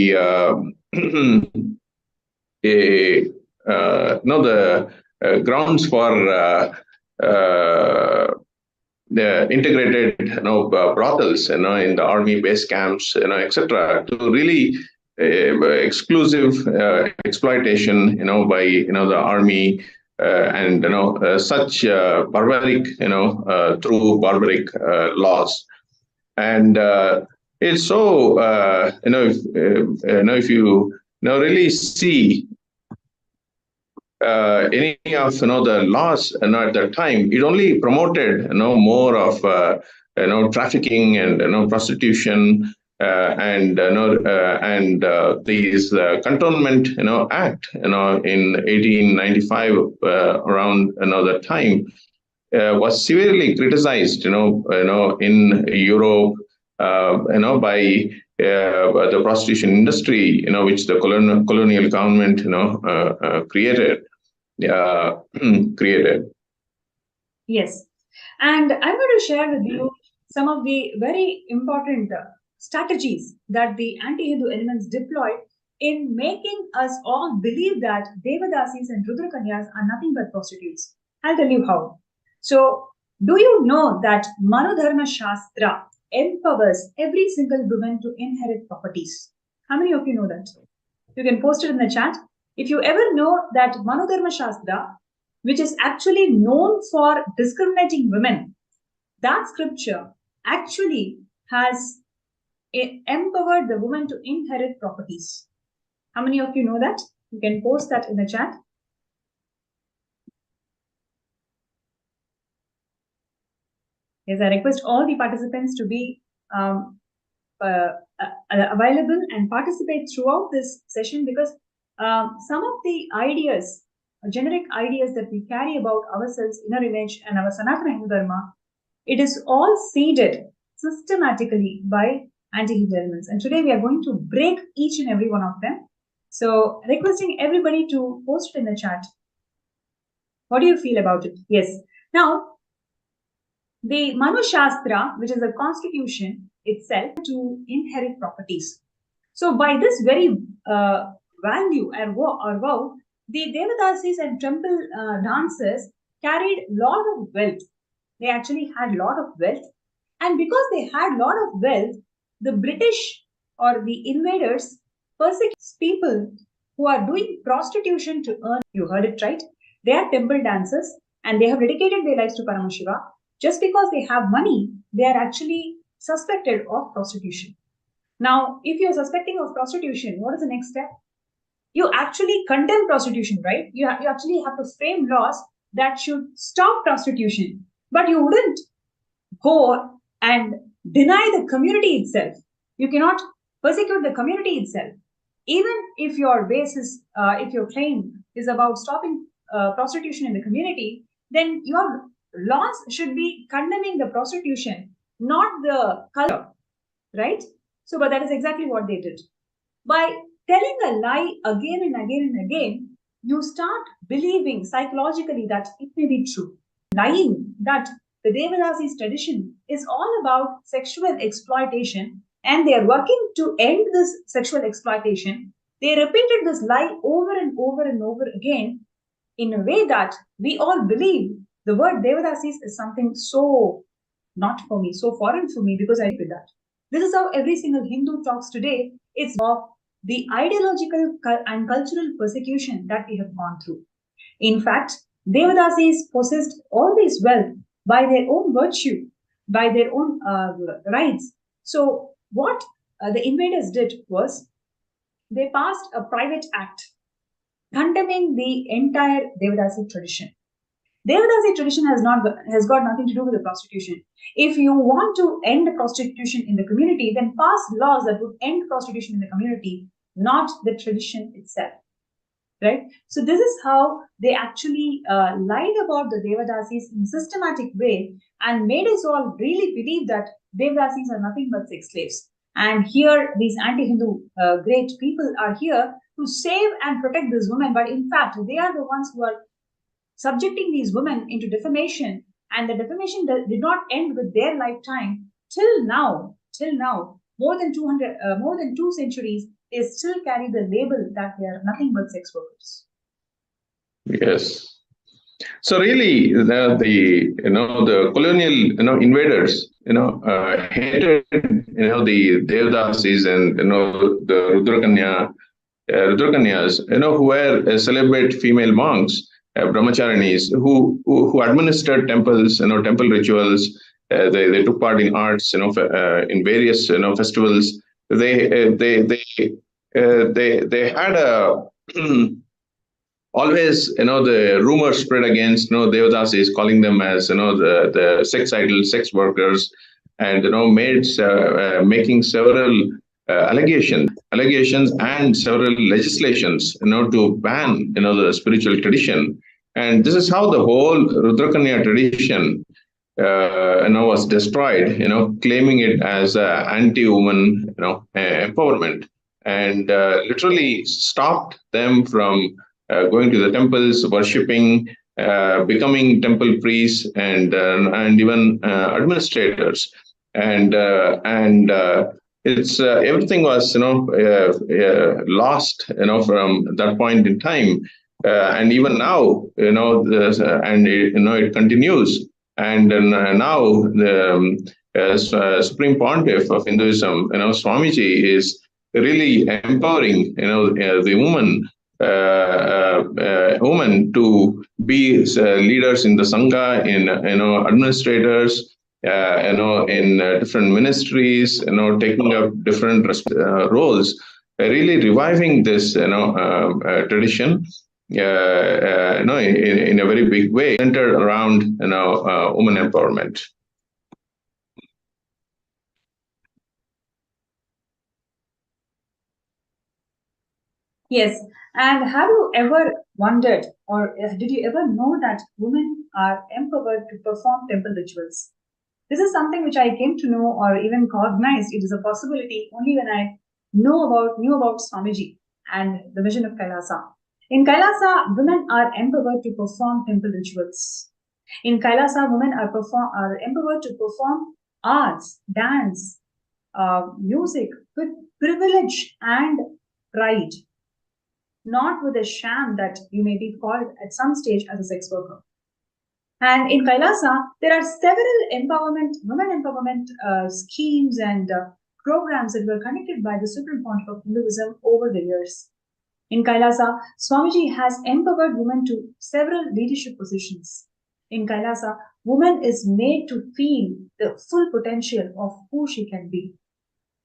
[SPEAKER 5] the grounds for the integrated brothels in the army base camps, etc., to really exclusive exploitation by the army, and such barbaric through barbaric laws. And it's so if you really see any of the laws at that time, it only promoted more of trafficking and prostitution, and these Cantonment Act in 1895, around that time, was severely criticized in Europe, by the prostitution industry, which the colonial government created.
[SPEAKER 4] Yes. And I'm going to share with you some of the very important strategies that the anti-Hindu elements deployed in making us all believe that Devadasis and Rudrakanyas are nothing but prostitutes. I'll tell you how. So, do you know that Manodharma Shastra empowers every single woman to inherit properties? How many of you know that? You can post it in the chat. If you ever know that Manodharma Shastra, which is actually known for discriminating women, that scripture actually has empowered the woman to inherit properties. How many of you know that? You can post that in the chat. Yes, I request all the participants to be available and participate throughout this session, because some of the ideas, generic ideas that we carry about ourselves, inner image, and our Sanatana Hindu Dharma, it is all seeded systematically by anti-Hindu elements. And today we are going to break each and every one of them. So, requesting everybody to post it in the chat. What do you feel about it? Yes. Now, the Manu Shastra, which is a constitution itself, to inherit properties. So, by this very value or vow, the Devadasis and temple dancers carried a lot of wealth. They actually had a lot of wealth. And because they had a lot of wealth, the British or the invaders persecute people who are doing prostitution to earn. You heard it right. They are temple dancers and they have dedicated their lives to Paramashiva. Just because they have money, they are actually suspected of prostitution. Now, if you're suspecting of prostitution, what is the next step? You actually condemn prostitution, right? You actually have to frame laws that should stop prostitution. But you wouldn't go and deny the community itself. You cannot persecute the community itself. Even if your basis, if your claim is about stopping prostitution in the community, then your laws should be condemning the prostitution, not the culture, right? So, but that is exactly what they did. By telling a lie again and again and again, you start believing psychologically that it may be true. Lying that the Devadasis tradition is all about sexual exploitation and they are working to end this sexual exploitation. They repeated this lie over and over and over again in a way that we all believe the word Devadasis is something so not for me, so foreign for me, because I live with that. This is how every single Hindu talks today. It's of the ideological and cultural persecution that we have gone through. In fact, Devadasis possessed all this wealth by their own virtue, by their own rights. So what the invaders did was they passed a private act condemning the entire Devadasi tradition. Devadasi tradition has got nothing to do with the prostitution. If you want to end prostitution in the community, then pass laws that would end prostitution in the community, not the tradition itself. Right? So this is how they actually lied about the Devadasis in a systematic way and made us all really believe that Devadasis are nothing but sex slaves. And here, these anti-Hindu great people are here to save and protect these women. But in fact, they are the ones who are subjecting these women into defamation. And the defamation did not end with their lifetime. Till now, more than 2 centuries, they still carry the label that they are nothing but sex workers.
[SPEAKER 5] Yes. So really, the colonial invaders hated the Devdasis and the Rudrakanyas who were celibate female monks, brahmacharinis who administered temples, temple rituals. They took part in arts, in various festivals. They had a always, the rumors spread against, Devadasis, calling them as, the sex idol, sex workers, and, making several allegations and several legislations, to ban, the spiritual tradition. And this is how the whole Rudrakanya tradition, was destroyed, claiming it as anti-woman, empowerment, and literally stopped them from going to the temples, worshipping, becoming temple priests, and even administrators, and it's everything was lost from that point in time, and even now it continues, and now the Supreme Pontiff of Hinduism, Swamiji, is really empowering the women to be leaders in the Sangha, in administrators, in different ministries, taking up different roles, really reviving this tradition, in a very big way, centered around women empowerment.
[SPEAKER 4] Yes. And have you ever wondered, or did you ever know that women are empowered to perform temple rituals? This is something which I came to know or even cognized it is a possibility only when I knew about Swamiji and the vision of Kailasa. In Kailasa, women are empowered to perform temple rituals. In Kailasa, women are empowered to perform arts, dance, music with privilege and pride, not with a sham that you may be called at some stage as a sex worker. And in Kailasa, there are several women empowerment schemes and programs that were conducted by the Supreme Pontiff of Hinduism over the years. In Kailasa, Swamiji has empowered women to several leadership positions. In Kailasa, woman is made to feel the full potential of who she can be.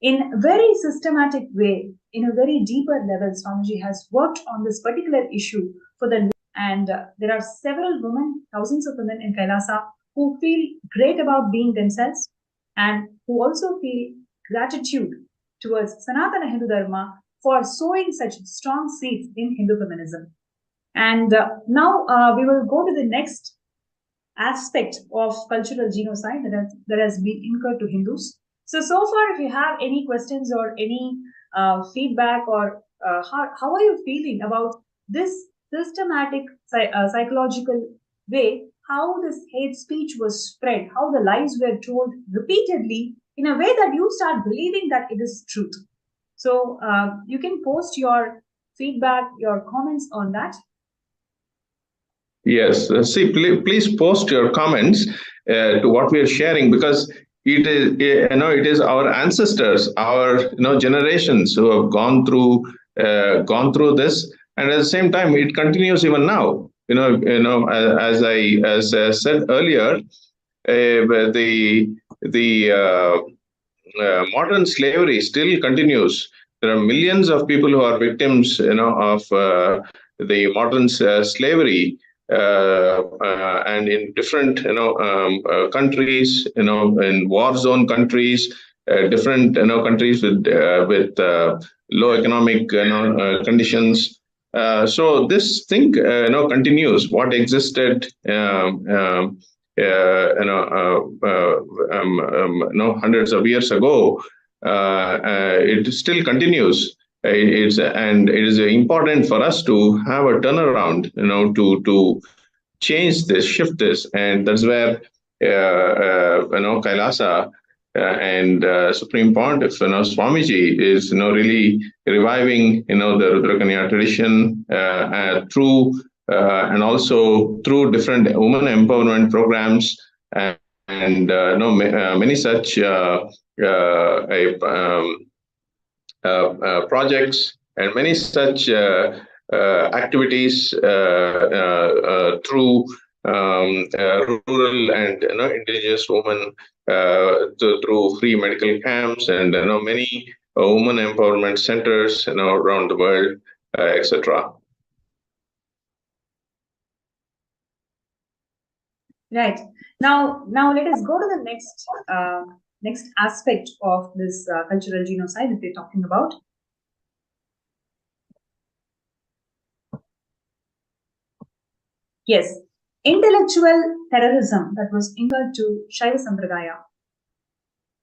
[SPEAKER 4] In a very systematic way, in a very deeper level, Swamiji has worked on this particular issue for the and there are several women, thousands of women in Kailasa who feel great about being themselves and who also feel gratitude towards Sanatana Hindu Dharma for sowing such strong seeds in Hindu feminism. And now we will go to the next aspect of cultural genocide that has been incurred to Hindus. So far, if you have any questions or any feedback, or how are you feeling about this systematic psychological way, how this hate speech was spread, how the lies were told repeatedly in a way that you start believing that it is truth. So you can post your feedback, your comments on that.
[SPEAKER 5] Yes, see, please post your comments to what we are sharing, because it is our ancestors, our generations who have gone through this, and at the same time it continues even now. As I said earlier, the modern slavery still continues. There are millions of people who are victims of the modern slavery. And in different countries, in war zone countries, different countries with low economic conditions. So this thing continues. What existed hundreds of years ago it still continues. It is important for us to have a turnaround, to change this, shift this, and that's where Kailasa and Supreme Pontiff, Swamiji is really reviving the Rudrakanya tradition through and also through different women empowerment programs and many such projects and many such activities through rural and indigenous women through free medical camps and many women empowerment centers around the world, etc.
[SPEAKER 4] Right. Now let us go to the next aspect of this cultural genocide that we're talking about. Yes, intellectual terrorism that was incurred to Shaiva Sampradaya.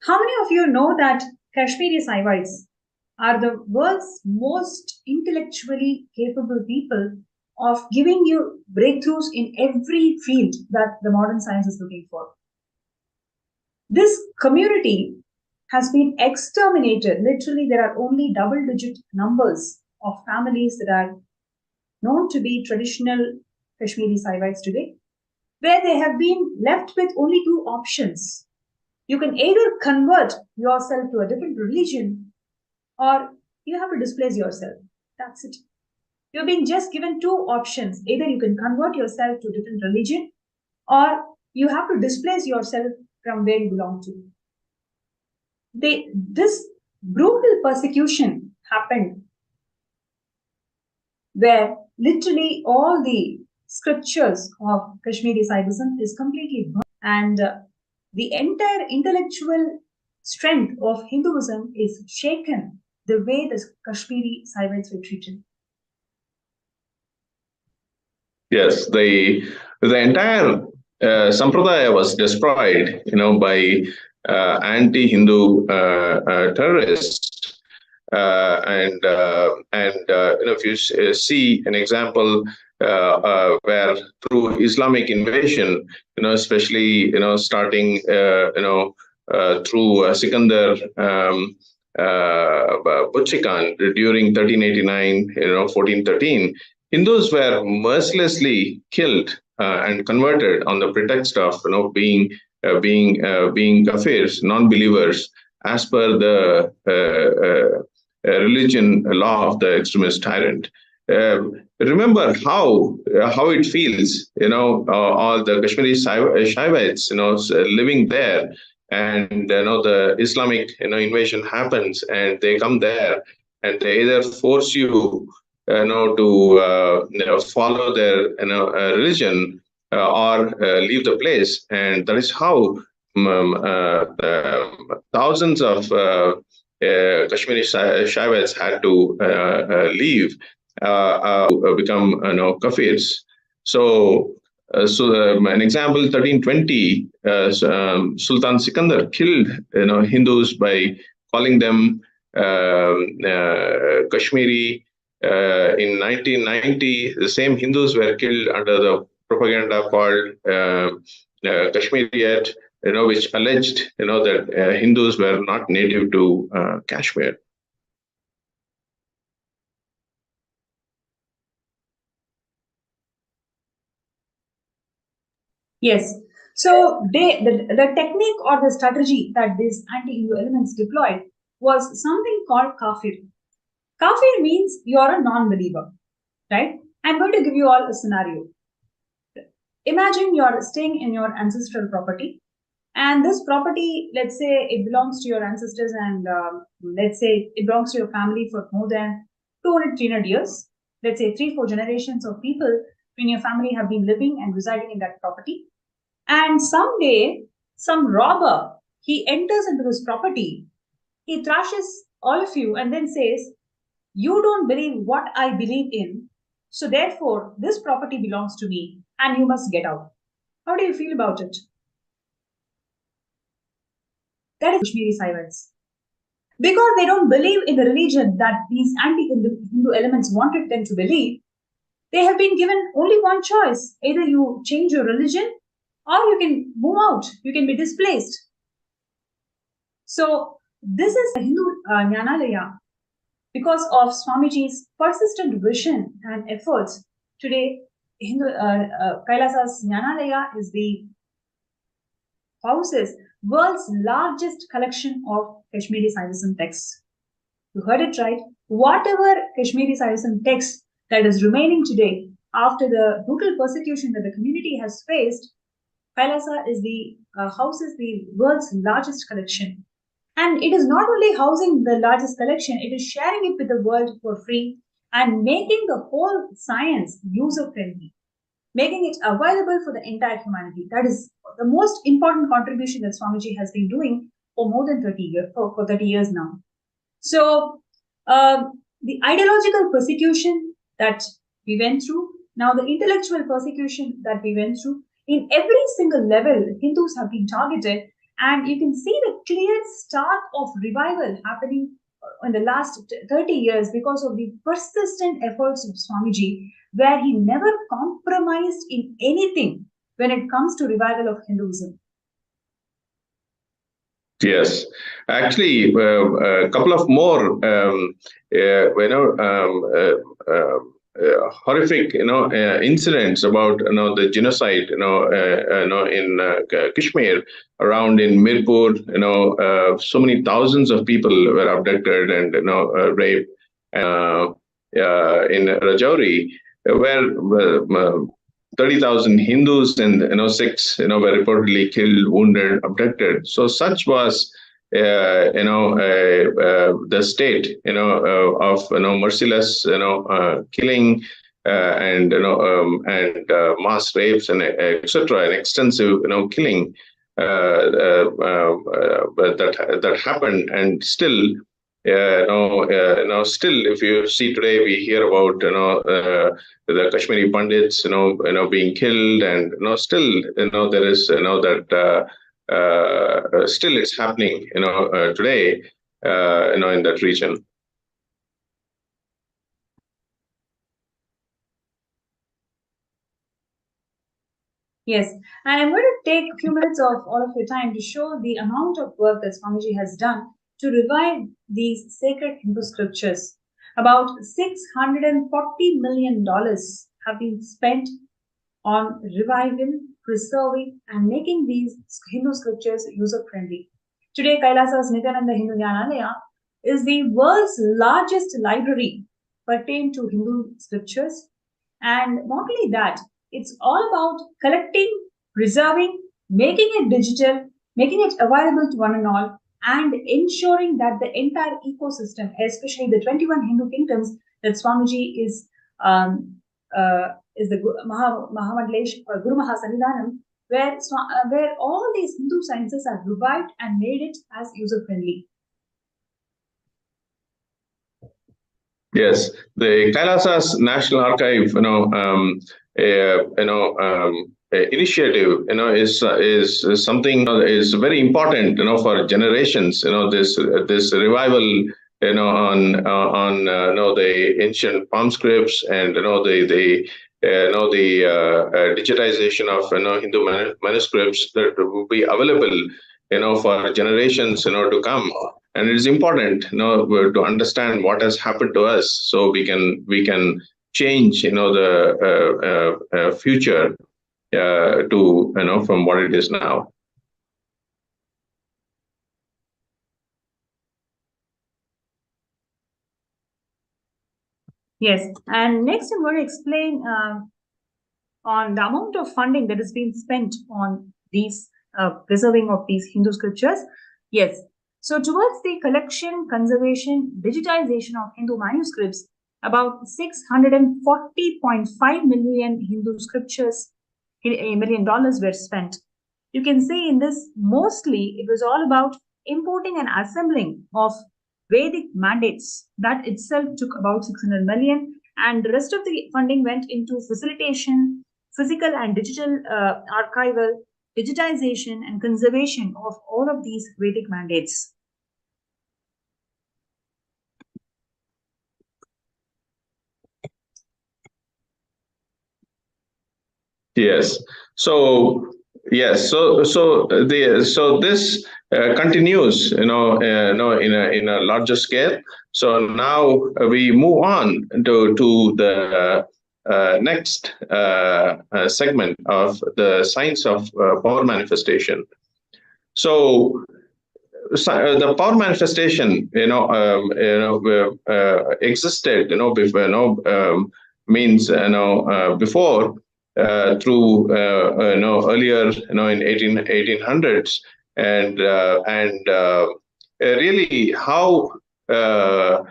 [SPEAKER 4] How many of you know that Kashmiri Saivites are the world's most intellectually capable people of giving you breakthroughs in every field that the modern science is looking for? This community has been exterminated. Literally, there are only double-digit numbers of families that are known to be traditional Kashmiri Saivites today, where they have been left with only two options. You can either convert yourself to a different religion or you have to displace yourself. That's it. You're being just given two options. Either you can convert yourself to a different religion or you have to displace yourself from where you belong to. This brutal persecution happened where literally all the scriptures of Kashmiri Saivism is completely burned, and the entire intellectual strength of Hinduism is shaken the way the Kashmiri Saivites were treated.
[SPEAKER 5] Yes, the entire sampradaya was destroyed, by anti-Hindu terrorists, and if you see an example where through Islamic invasion, especially starting through Sikandar Butchikan during 1389, 1413. Hindus were mercilessly killed and converted on the pretext of being kafirs, non-believers, as per the religion law of the extremist tyrant. Remember how it feels, all the Kashmiri Shaivites, living there, and the Islamic invasion happens, and they come there, and they either force you to follow their religion or leave the place, and that is how thousands of Kashmiri Shaivites had to leave, become kafirs. So an example, 1320, Sultan Sikandar killed Hindus by calling them Kashmiri. In 1990, the same Hindus were killed under the propaganda called Kashmiriyat, which alleged that Hindus were not native to Kashmir.
[SPEAKER 4] Yes. So the technique or the strategy that these anti-Hindu elements deployed was something called kafir. Kafir means you're a non-believer, right? I'm going to give you all a scenario. Imagine you're staying in your ancestral property, and this property, let's say it belongs to your ancestors, and let's say it belongs to your family for more than 200, 300 years. Let's say 3-4 generations of people in your family have been living and residing in that property. And someday, some robber, he enters into this property, he thrashes all of you and then says, you don't believe what I believe in, so therefore this property belongs to me and you must get out. How do you feel about it? That is Kashmiri Saivites. because they don't believe in the religion that these anti-Hindu elements wanted them to believe, they have been given only one choice. Either you change your religion or you can move out, you can be displaced. So this is the Hindu Jnanalaya. Because of Swamiji's persistent vision and efforts, today Kailasa's Jnanalaya is the houses world's largest collection of Kashmiri Saivism texts. You heard it right. Whatever Kashmiri Saivism text that is remaining today after the brutal persecution that the community has faced, Kailasa is the houses the world's largest collection. And it is not only housing the largest collection, it is sharing it with the world for free and making the whole science user-friendly, making it available for the entire humanity. That is the most important contribution that Swamiji has been doing for more than 30 years, for 30 years now. So the ideological persecution that we went through, now the intellectual persecution that we went through, in every single level, Hindus have been targeted, and you can see the clear start of revival happening in the last 30 years because of the persistent efforts of Swamiji, where he never compromised in anything when it comes to revival of Hinduism.
[SPEAKER 5] Yes, actually, a couple of more, horrific, incidents about, the genocide, in Kashmir, around in Mirpur, so many thousands of people were abducted and, raped. In Rajouri, where 30,000 Hindus and Sikhs were reportedly killed, wounded, abducted. So such was the state of merciless killing and mass rapes and etc. and extensive killing that happened, and still. Still, if you see today, we hear about the Kashmiri Pandits, being killed, and still, there is that still it's happening, today, in that region.
[SPEAKER 4] Yes, and I'm going to take a few minutes of all of your time to show the amount of work that Swamiji has done to revive these sacred Hindu scriptures. About $640 million have been spent on reviving, preserving, and making these Hindu scriptures user-friendly. Today, Kailasa's Nithyananda Hindu Jnanalaya is the world's largest library pertaining to Hindu scriptures. And not only that, it's all about collecting, preserving, making it digital, making it available to one and all, and ensuring that the entire ecosystem, especially the 21 Hindu kingdoms that Swamiji is the Mahamadlesh or Guru Mahasanidhanam, where all these Hindu sciences are revived and made it as user-friendly.
[SPEAKER 5] Yes, the Kailasa's National Archive, initiative, is something is very important, for generations. This revival, on the ancient palm scripts, and the digitization of Hindu manuscripts that will be available, for generations, to come. And it is important, to understand what has happened to us, so we can change, the future to from what it is now.
[SPEAKER 4] Yes, and next I'm going to explain on the amount of funding that has been spent on these preserving of these Hindu scriptures. Yes, so towards the collection, conservation, digitization of Hindu manuscripts, about $640.5 million Hindu scriptures, $1 million were spent. You can see in this, mostly it was all about importing and assembling of Vedic mandates. That itself took about 600 million, and the rest of the funding went into facilitation, physical and digital archival, digitization and conservation of all of these Vedic mandates.
[SPEAKER 5] Yes. So yes. So this continues, in a larger scale. So now we move on to the next segment of the science of power manifestation. So the power manifestation, existed, before, means, before, through, earlier, in 1800s, and really how uh,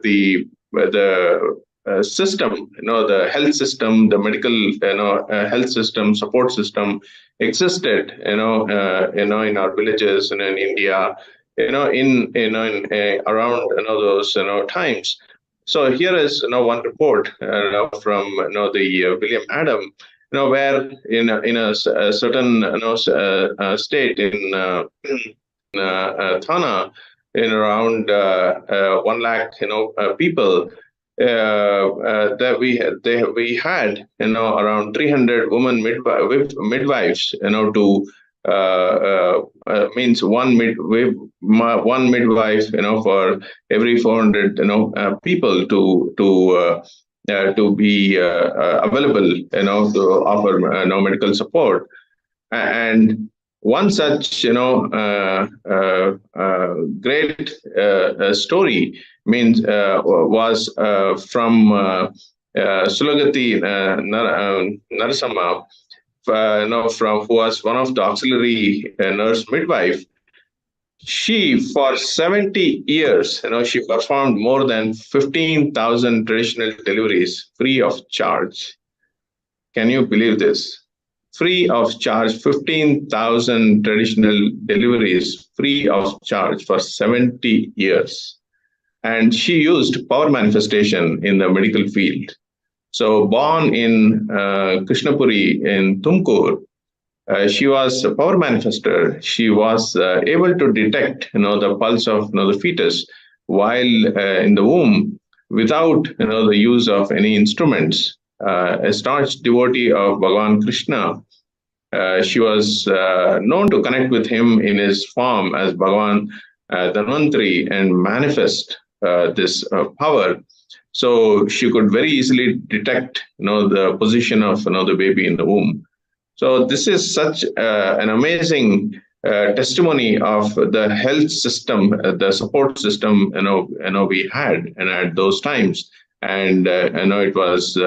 [SPEAKER 5] the system, the health system, the medical, health system, support system existed, in our villages and in India, around, those, times. So here is, one report, from, the William Adam, where in a certain, state in Thana, in around 1 lakh, people, that we had, around 300 women midwives, to means one midwife, for every 400, people to be available, to offer, medical support. And one such, great story means was from Sulagati Narasamma, from who was one of the auxiliary nurse midwife. She, for 70 years, she performed more than 15,000 traditional deliveries free of charge. Can you believe this? Free of charge, 15,000 traditional deliveries free of charge for 70 years. And she used power manifestation in the medical field. So, born in Krishnapuri in Tumkur, she was a power manifester. She was able to detect, the pulse of, the fetus while in the womb without, the use of any instruments. A staunch devotee of Bhagavan Krishna, she was known to connect with him in his form as Bhagavan Dhanvantari and manifest this power. So she could very easily detect, the position of, the baby in the womb. So this is such an amazing testimony of the health system, the support system, we had, and at those times, and it was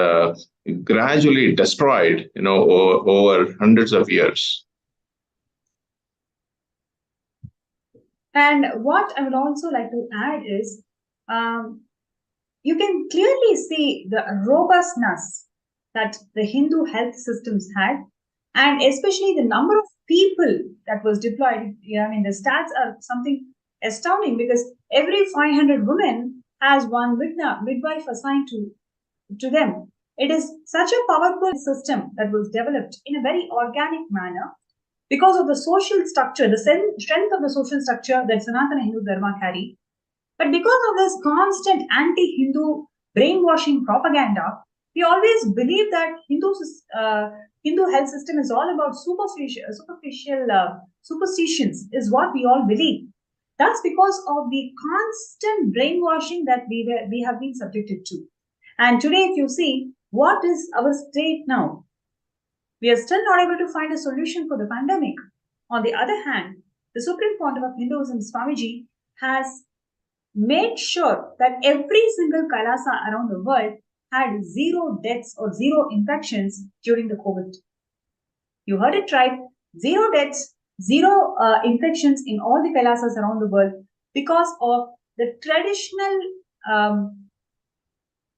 [SPEAKER 5] gradually destroyed, over hundreds of years.
[SPEAKER 4] And what I would also like to add is, you can clearly see the robustness that the Hindu health systems had, and especially the number of people that was deployed. I mean, the stats are something astounding, because every 500 women has one midwife assigned to them. It is such a powerful system that was developed in a very organic manner because of the social structure, the strength of the social structure that Sanatana Hindu Dharma carried. But because of this constant anti-Hindu brainwashing propaganda, we always believe that Hindu health system is all about superficial superstitions, is what we all believe. That's because of the constant brainwashing that we have been subjected to. And today, if you see, what is our state now? We are still not able to find a solution for the pandemic. On the other hand, the Supreme Pontiff of Hinduism, Swamiji, has made sure that every single Kailasa around the world had 0 deaths or 0 infections during the COVID. You heard it right. 0 deaths, 0 infections in all the Kailasas around the world because of the traditional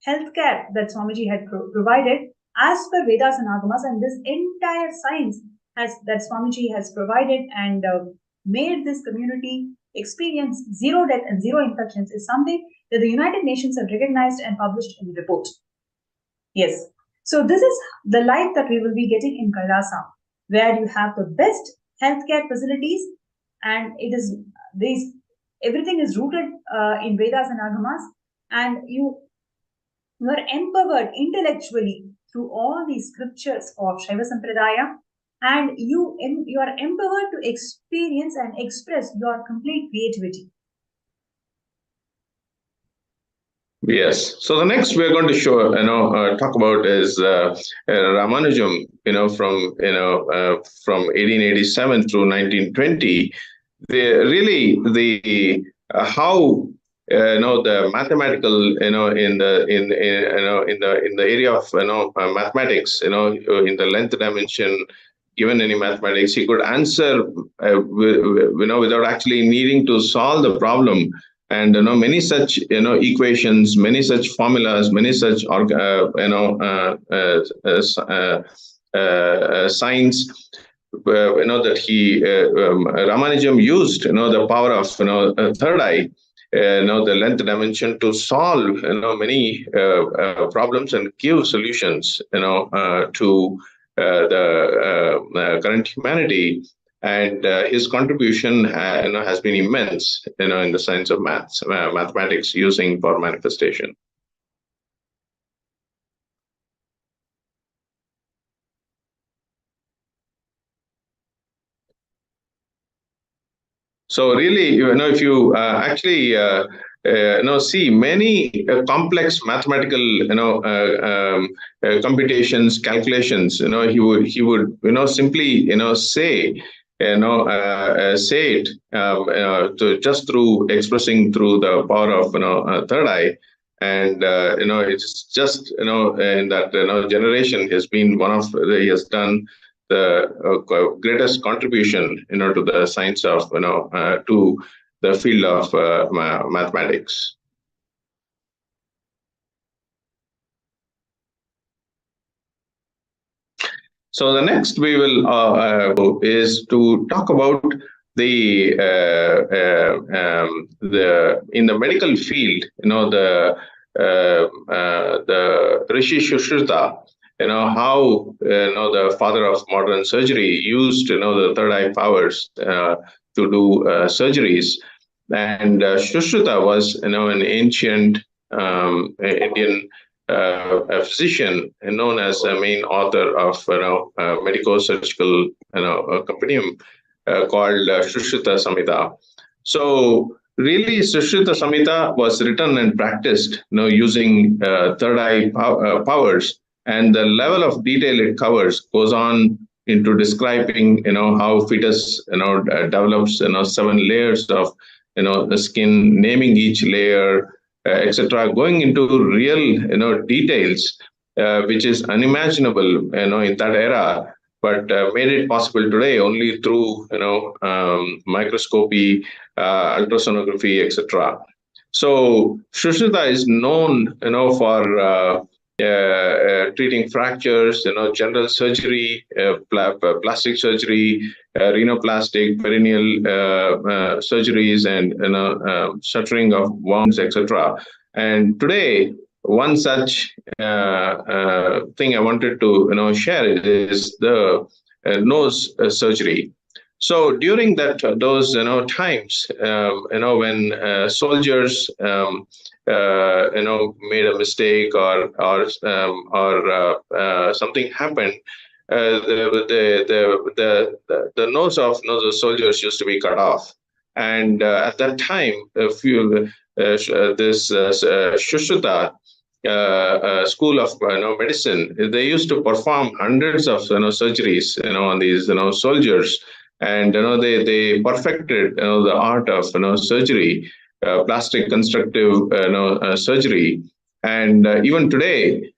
[SPEAKER 4] healthcare that Swamiji had provided as per Vedas and Agamas, and this entire science that Swamiji has provided and made this community experience 0 death and 0 infections is something that the United Nations have recognized and published in the report. Yes. So this is the life that we will be getting in Kailasa, where you have the best healthcare facilities, and everything is rooted in Vedas and Agamas, and you are empowered intellectually through all these scriptures of Shaiva Sampradaya, and you are empowered to experience and express your complete creativity.
[SPEAKER 5] Yes. So the next we're going to talk about is Ramanujam. From 1887 through 1920. The how the mathematical in the area of mathematics, in the length dimension, given any mathematics, he could answer without actually needing to solve the problem. And many such equations, many such formulas, many such signs that he Ramanujam used the power of third eye, the length dimension, to solve many problems and give solutions to the current humanity. And his contribution has been immense in the science of mathematics using for manifestation. So really, if you actually see many complex mathematical computations, calculations, he would simply say say it to just through expressing through the power of third eye. And it's just in that generation has been he has done the greatest contribution to the science of to the field of mathematics. So the next we will is to talk about the in the medical field, the Rishi Shushruta, how the father of modern surgery used the third eye powers to do surgeries. And Shushruta was an ancient Indian a physician known as the main author of medico-surgical compendium called Sushruta Samhita. So really, Sushruta Samhita was written and practiced using third eye powers, and the level of detail it covers goes on into describing how fetus develops 7 layers of the skin, naming each layer, etc., going into real details, which is unimaginable in that era, but made it possible today only through microscopy, ultrasonography, etc. So Shushruta is known for treating fractures, general surgery, plastic surgery, rhinoplastic, perineal surgeries, and shuttering of wounds, etc. And today, one such thing I wanted to share is the nose surgery. So during those times, when soldiers made a mistake or something happened, the nose of the soldiers used to be cut off, and at that time, this Shushruta school of medicine, they used to perform hundreds of surgeries on these soldiers, and they perfected the art of surgery, plastic constructive surgery. And even today,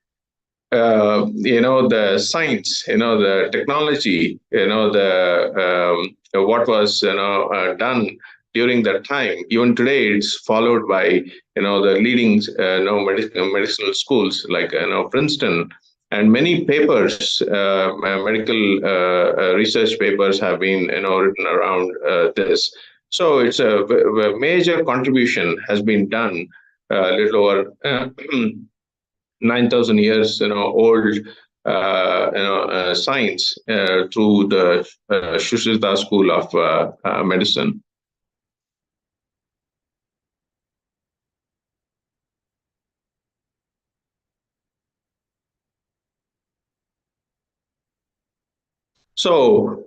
[SPEAKER 5] the science, the technology, what was done during that time, even today it's followed by the leading medicinal schools like Princeton, and many papers, medical research papers have been written around this. So it's a major contribution has been done, a little over 9,000 years old science through the Shushruta school of medicine. So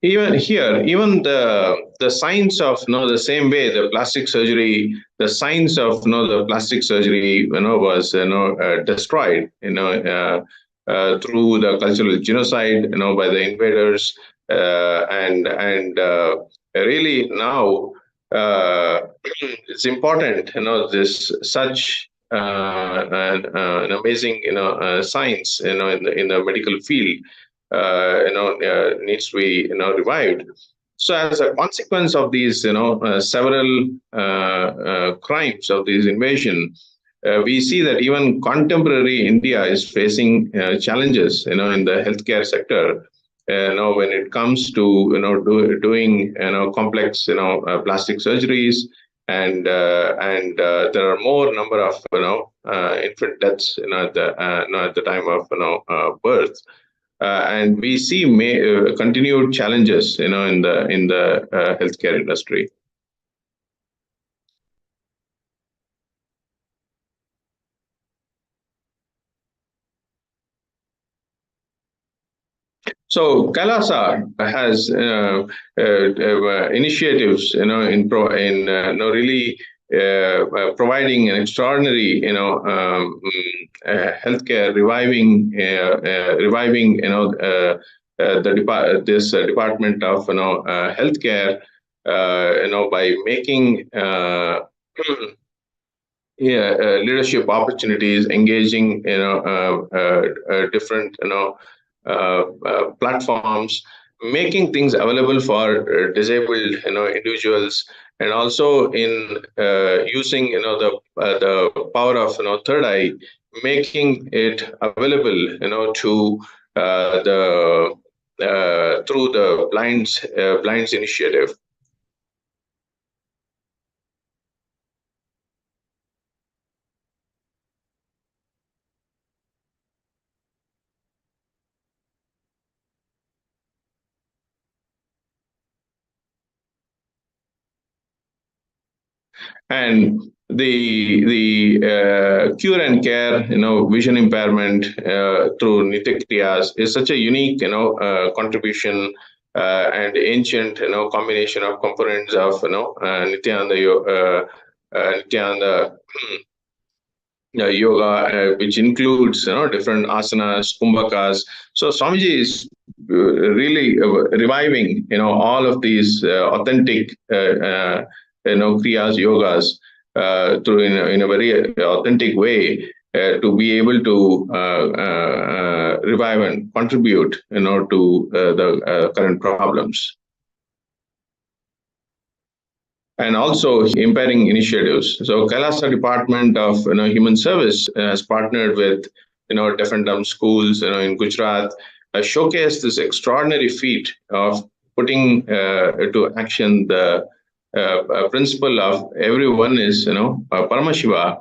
[SPEAKER 5] even here, even the science of the same way the plastic surgery, the science of the plastic surgery was destroyed through the cultural genocide by the invaders, and really now it's important this such an amazing science in the medical field needs to be revived. So as a consequence of these several crimes of this invasion, we see that even contemporary India is facing challenges in the healthcare sector. When it comes to doing complex plastic surgeries, and there are more number of infant deaths at the time of birth, and we see continued challenges in the healthcare industry. So Kailasa has initiatives, really providing an extraordinary, healthcare, reviving this department of healthcare, by making leadership opportunities, engaging different platforms, making things available for disabled individuals, and also in using the power of third eye, making it available to the through the blinds initiative. And the cure and care, vision impairment through Nithyananda is such a unique, contribution and ancient, combination of components of, Nithyananda yoga, which includes, different asanas, kumbhakas. So Swamiji is really reviving, all of these authentic, kriyas, yogas, through in a very authentic way, to be able to revive and contribute, to the current problems. And also impairing initiatives. So Kailasa Department of Human Service has partnered with deaf and dumb schools in Gujarat, showcased this extraordinary feat of putting to action the principle of everyone is Paramashiva,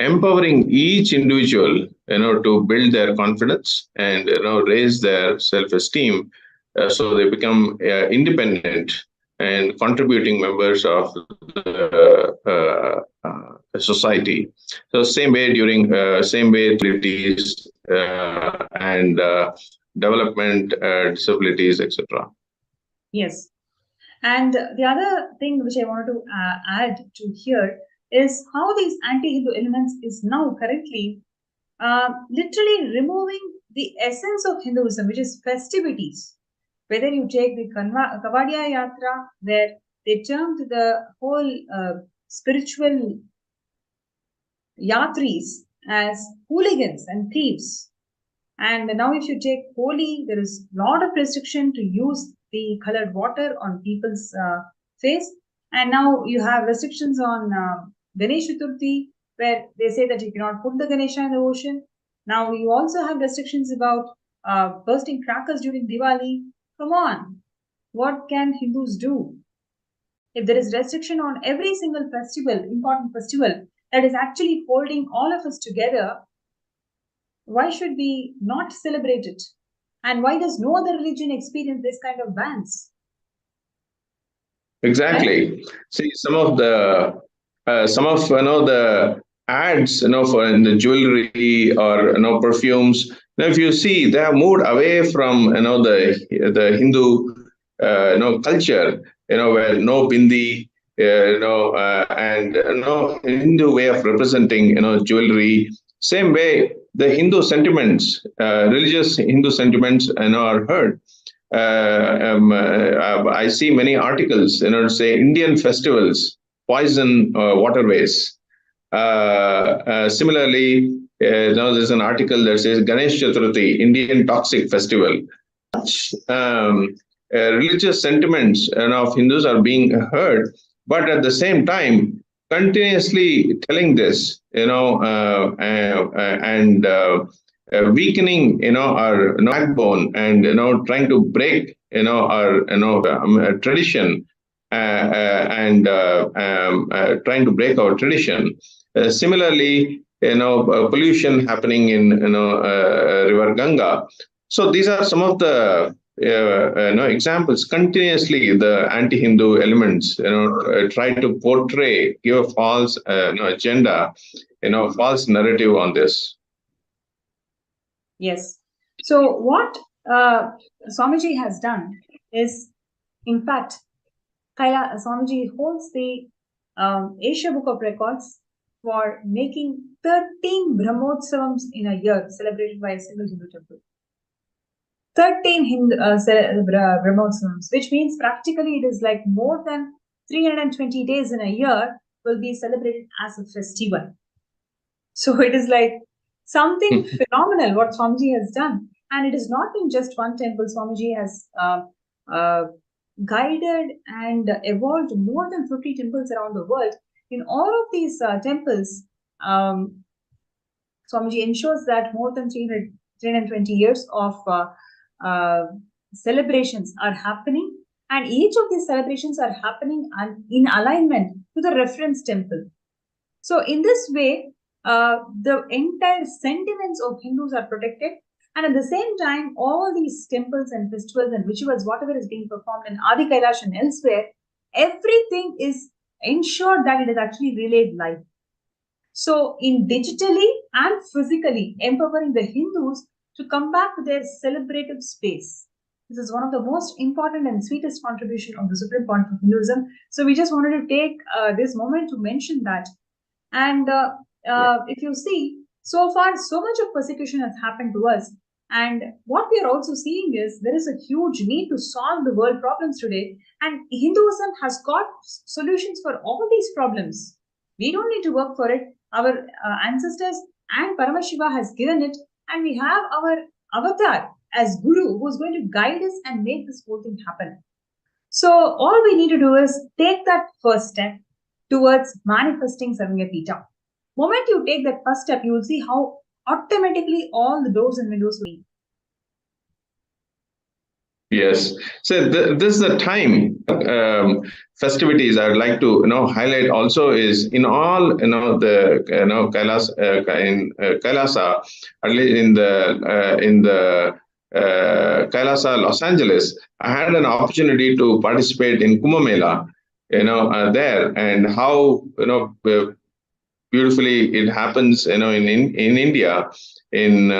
[SPEAKER 5] empowering each individual to build their confidence and raise their self-esteem, so they become independent and contributing members of the society. So same way disabilities and development disabilities, etc.
[SPEAKER 4] Yes. And the other thing which I wanted to add to here is how these anti-Hindu elements is now currently literally removing the essence of Hinduism, which is festivities. Whether you take the Kavadiya Yatra, where they termed the whole spiritual yatris as hooligans and thieves. And now if you take Holi, there is a lot of restriction to use the colored water on people's face. And now you have restrictions on Ganesh Chaturthi, where they say that you cannot put the Ganesha in the ocean. Now you also have restrictions about bursting crackers during Diwali. Come on, what can Hindus do? If there is restriction on every single festival, important festival, that is actually holding all of us together, why should we not celebrate it? And why does no other religion experience this kind of bans?
[SPEAKER 5] Exactly. Right? See, some of the the ads, for in the jewelry or perfumes, Now, if you see, they have moved away from the Hindu culture, where no bindi, and Hindu way of representing jewelry. Same way, the Hindu sentiments, religious Hindu sentiments, are heard. I see many articles, say Indian festivals poison waterways. Similarly, there's an article that says Ganesh Chaturthi, Indian toxic festival. Um, Religious sentiments of Hindus are being heard, but at the same time, continuously telling this, and weakening, our backbone, and trying to break, our tradition, and trying to break our tradition. Similarly, pollution happening in River Ganga. So these are some of the examples. Continuously, the anti-Hindu elements, try to portray, give a false agenda, false narrative on this.
[SPEAKER 4] Yes. So what Swamiji has done is, in fact, Swamiji holds the Asia Book of Records for making 13 Brahmotsavams in a year celebrated by a single Hindu temple. 13 Brahmotsavams, which means practically it is like more than 320 days in a year will be celebrated as a festival. So it is like something phenomenal what Swamiji has done. And it is not in just one temple. Swamiji has guided and evolved more than 50 temples around the world. In all of these temples, Swamiji ensures that more than 320 years of celebrations are happening, and each of these celebrations are happening in alignment to the reference temple. So in this way, the entire sentiments of Hindus are protected, and at the same time, all these temples and festivals and rituals, whatever is being performed in Adi Kailash and elsewhere, everything is ensured that it is actually relayed live. So in digitally and physically empowering the Hindus to come back to their celebrative space. This is one of the most important and sweetest contribution of the Supreme Point of Hinduism. So we just wanted to take this moment to mention that. And if you see, so far, so much of persecution has happened to us. And what we are also seeing is there is a huge need to solve the world problems today. And Hinduism has got solutions for all these problems. We don't need to work for it. Our ancestors and Paramashiva has given it. And we have our avatar as Guru who is going to guide us and make this whole thing happen. So all we need to do is take that first step towards manifesting Sarvanyapita. Moment you take that first step, you will see how automatically all the doors and windows will be.
[SPEAKER 5] Yes. So this is the time festivities I would like to highlight also is in all the Kailasa, at least in the Kailasa Los Angeles. I had an opportunity to participate in Kumbh Mela, there, and how beautifully it happens in India in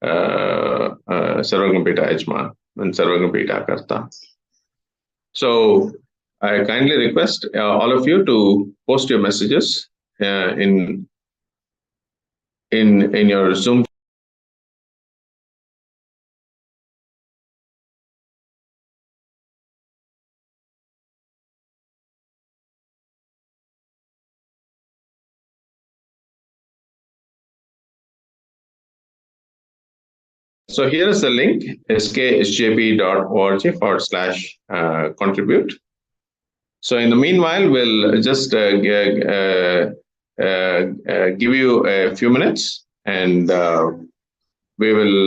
[SPEAKER 5] Sarvagambeta Ajma and Sarvagambeta Karta. So I kindly request all of you to post your messages in your Zoom. So here is the link, sksjp.org/contribute. So in the meanwhile, we'll just give you a few minutes, and we will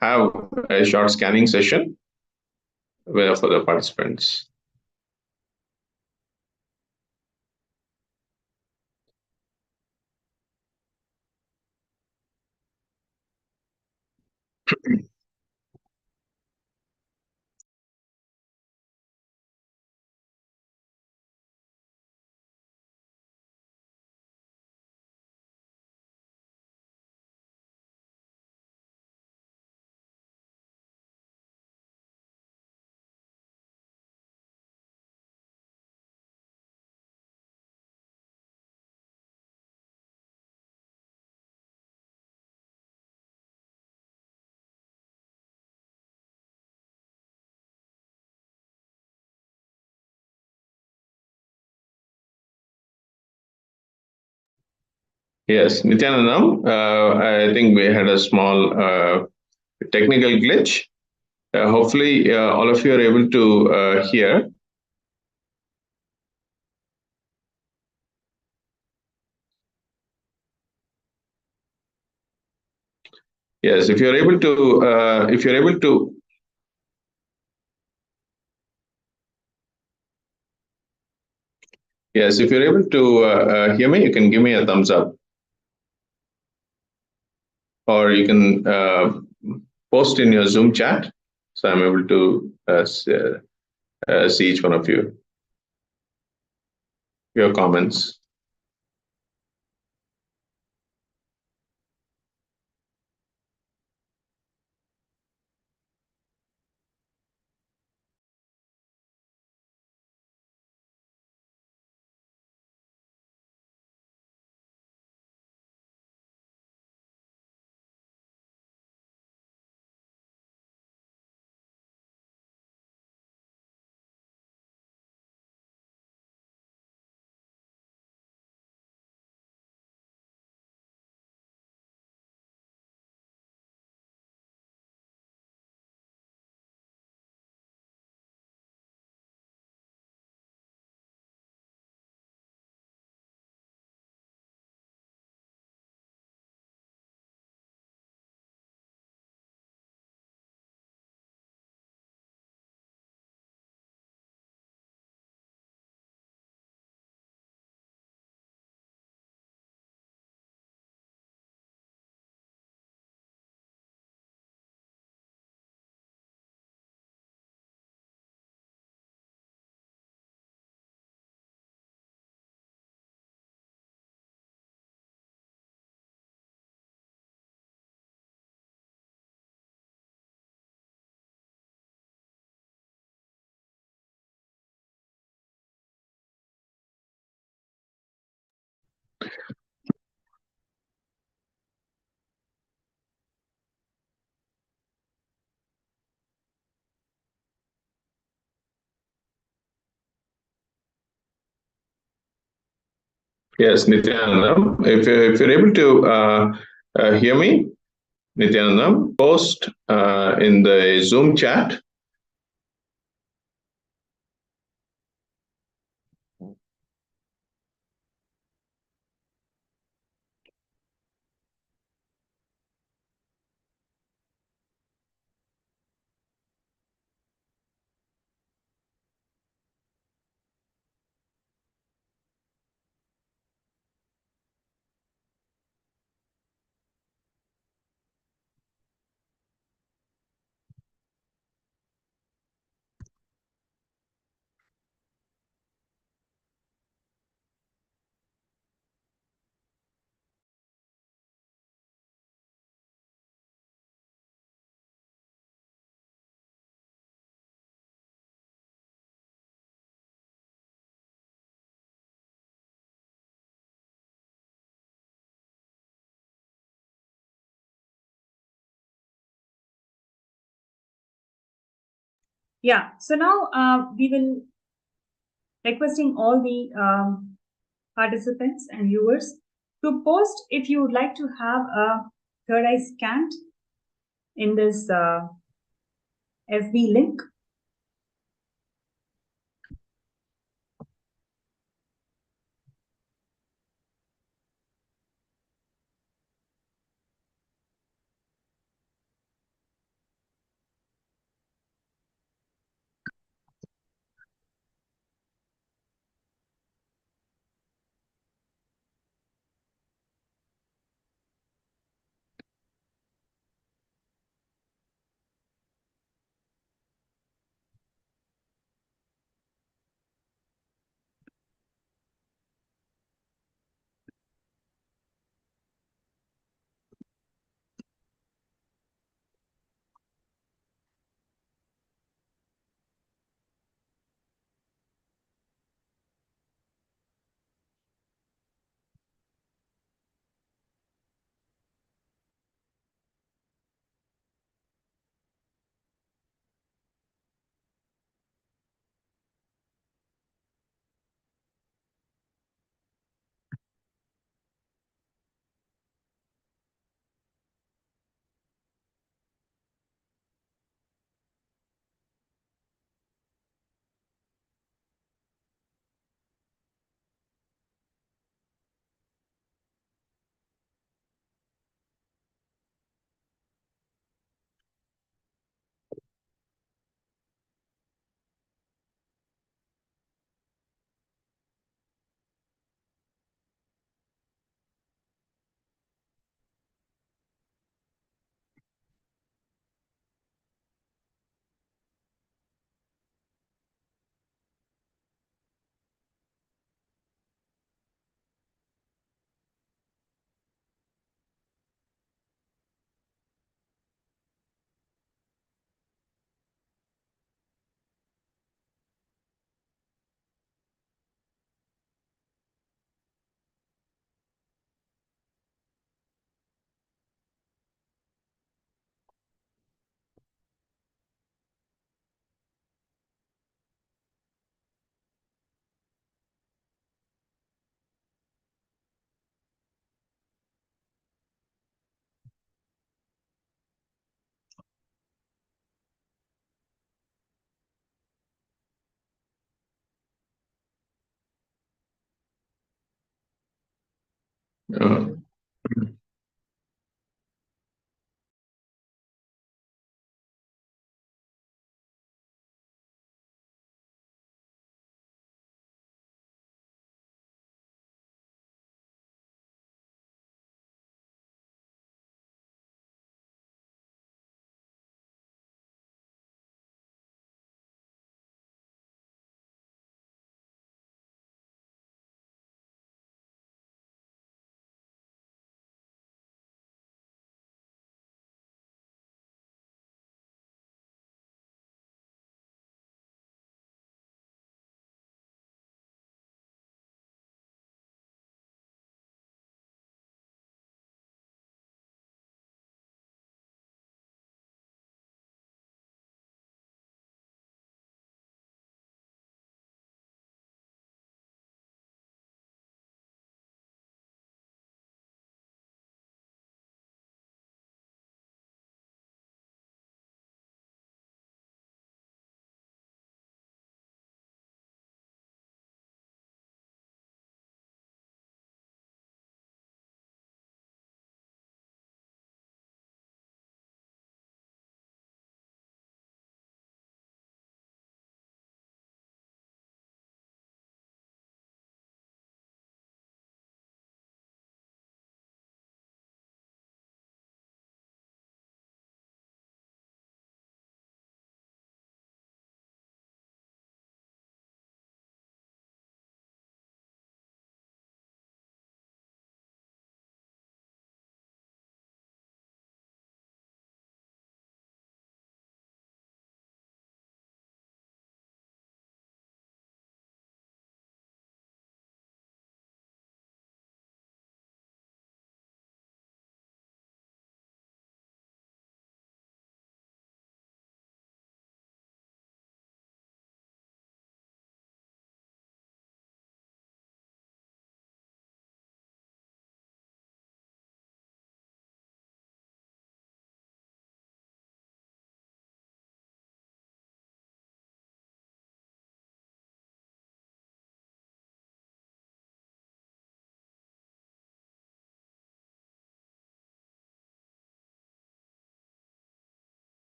[SPEAKER 5] have a short scanning session for the participants. Yes, Nithyanandam, I think we had a small technical glitch. Hopefully, all of you are able to hear. Yes, if you're able to, yes, if you're able to hear me, you can give me a thumbs up, or you can post in your Zoom chat, so I'm able to see each one of you, your comments. Yes, Nithyanandam, if you're able to hear me, Nithyanandam, post in the Zoom chat.
[SPEAKER 4] Yeah. So now we will requesting all the participants and viewers to post if you would like to have a third eye scanned in this FB link.
[SPEAKER 5] Uh,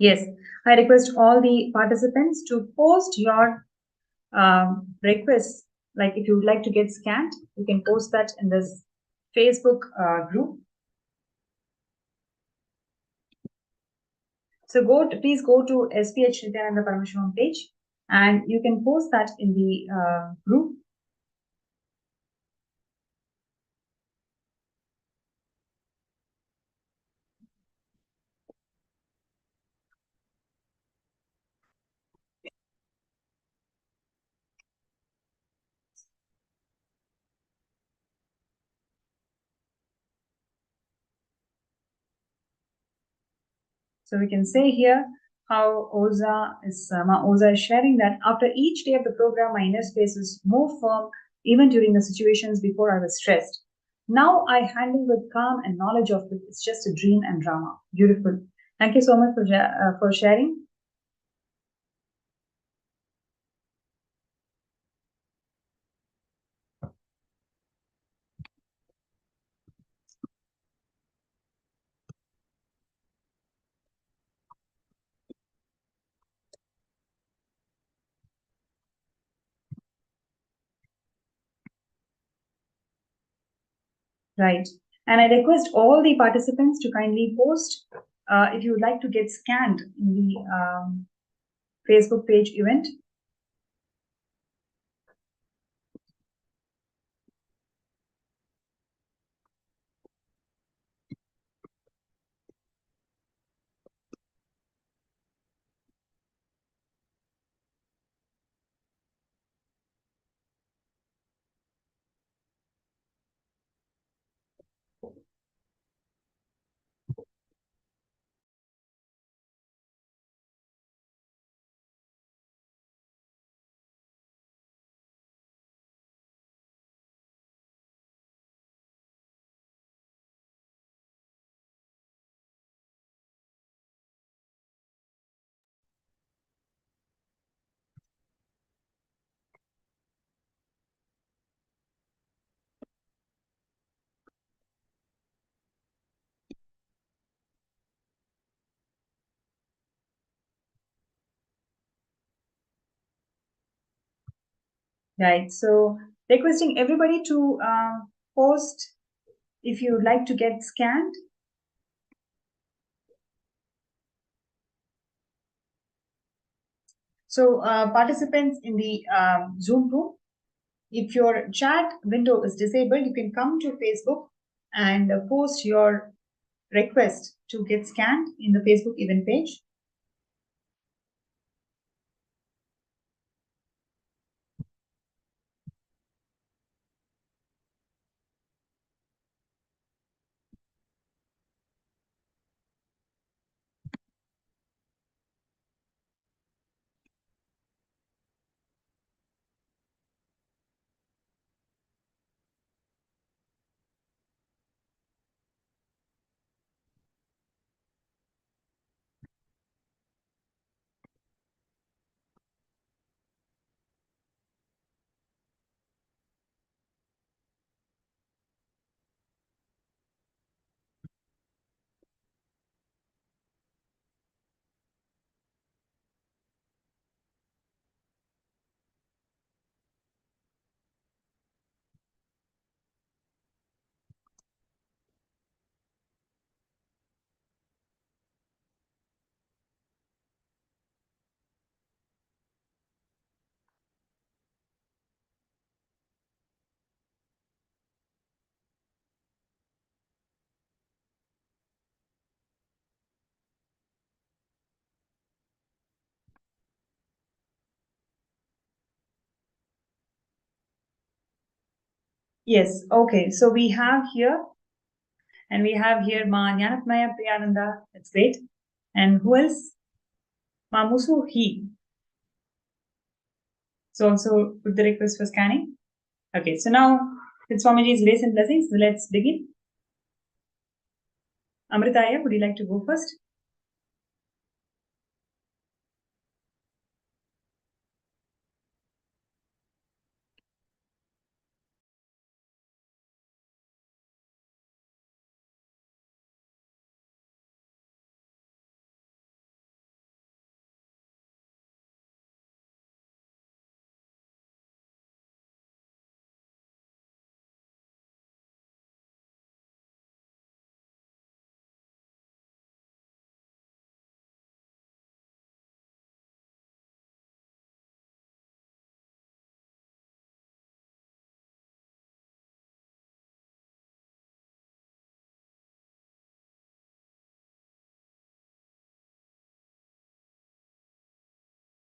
[SPEAKER 4] Yes, I request all the participants to post your requests. Like if you would like to get scanned, you can post that in this Facebook group. So please go to SPH Nithyananda Paramashivam page and you can post that in the group. So we can say here how Oza is sharing that after each day of the program, my inner space is more firm, even during the situations before I was stressed. Now I handle with calm and knowledge of it. It's just a dream and drama. Beautiful. Thank you so much for sharing. Right. And I request all the participants to kindly post if you would like to get scanned in the Facebook page event. Right. So requesting everybody to post if you would like to get scanned. So participants in the Zoom room, if your chat window is disabled, you can come to Facebook and post your request to get scanned in the Facebook event page. Yes, okay. So we have here, and we have here Ma Jnanatmaya Priyananda. That's great. And who else? Ma Musu He. So also put the request for scanning. Okay, so now with Swamiji's grace and blessings, let's begin. Amritaya, would you like to go first?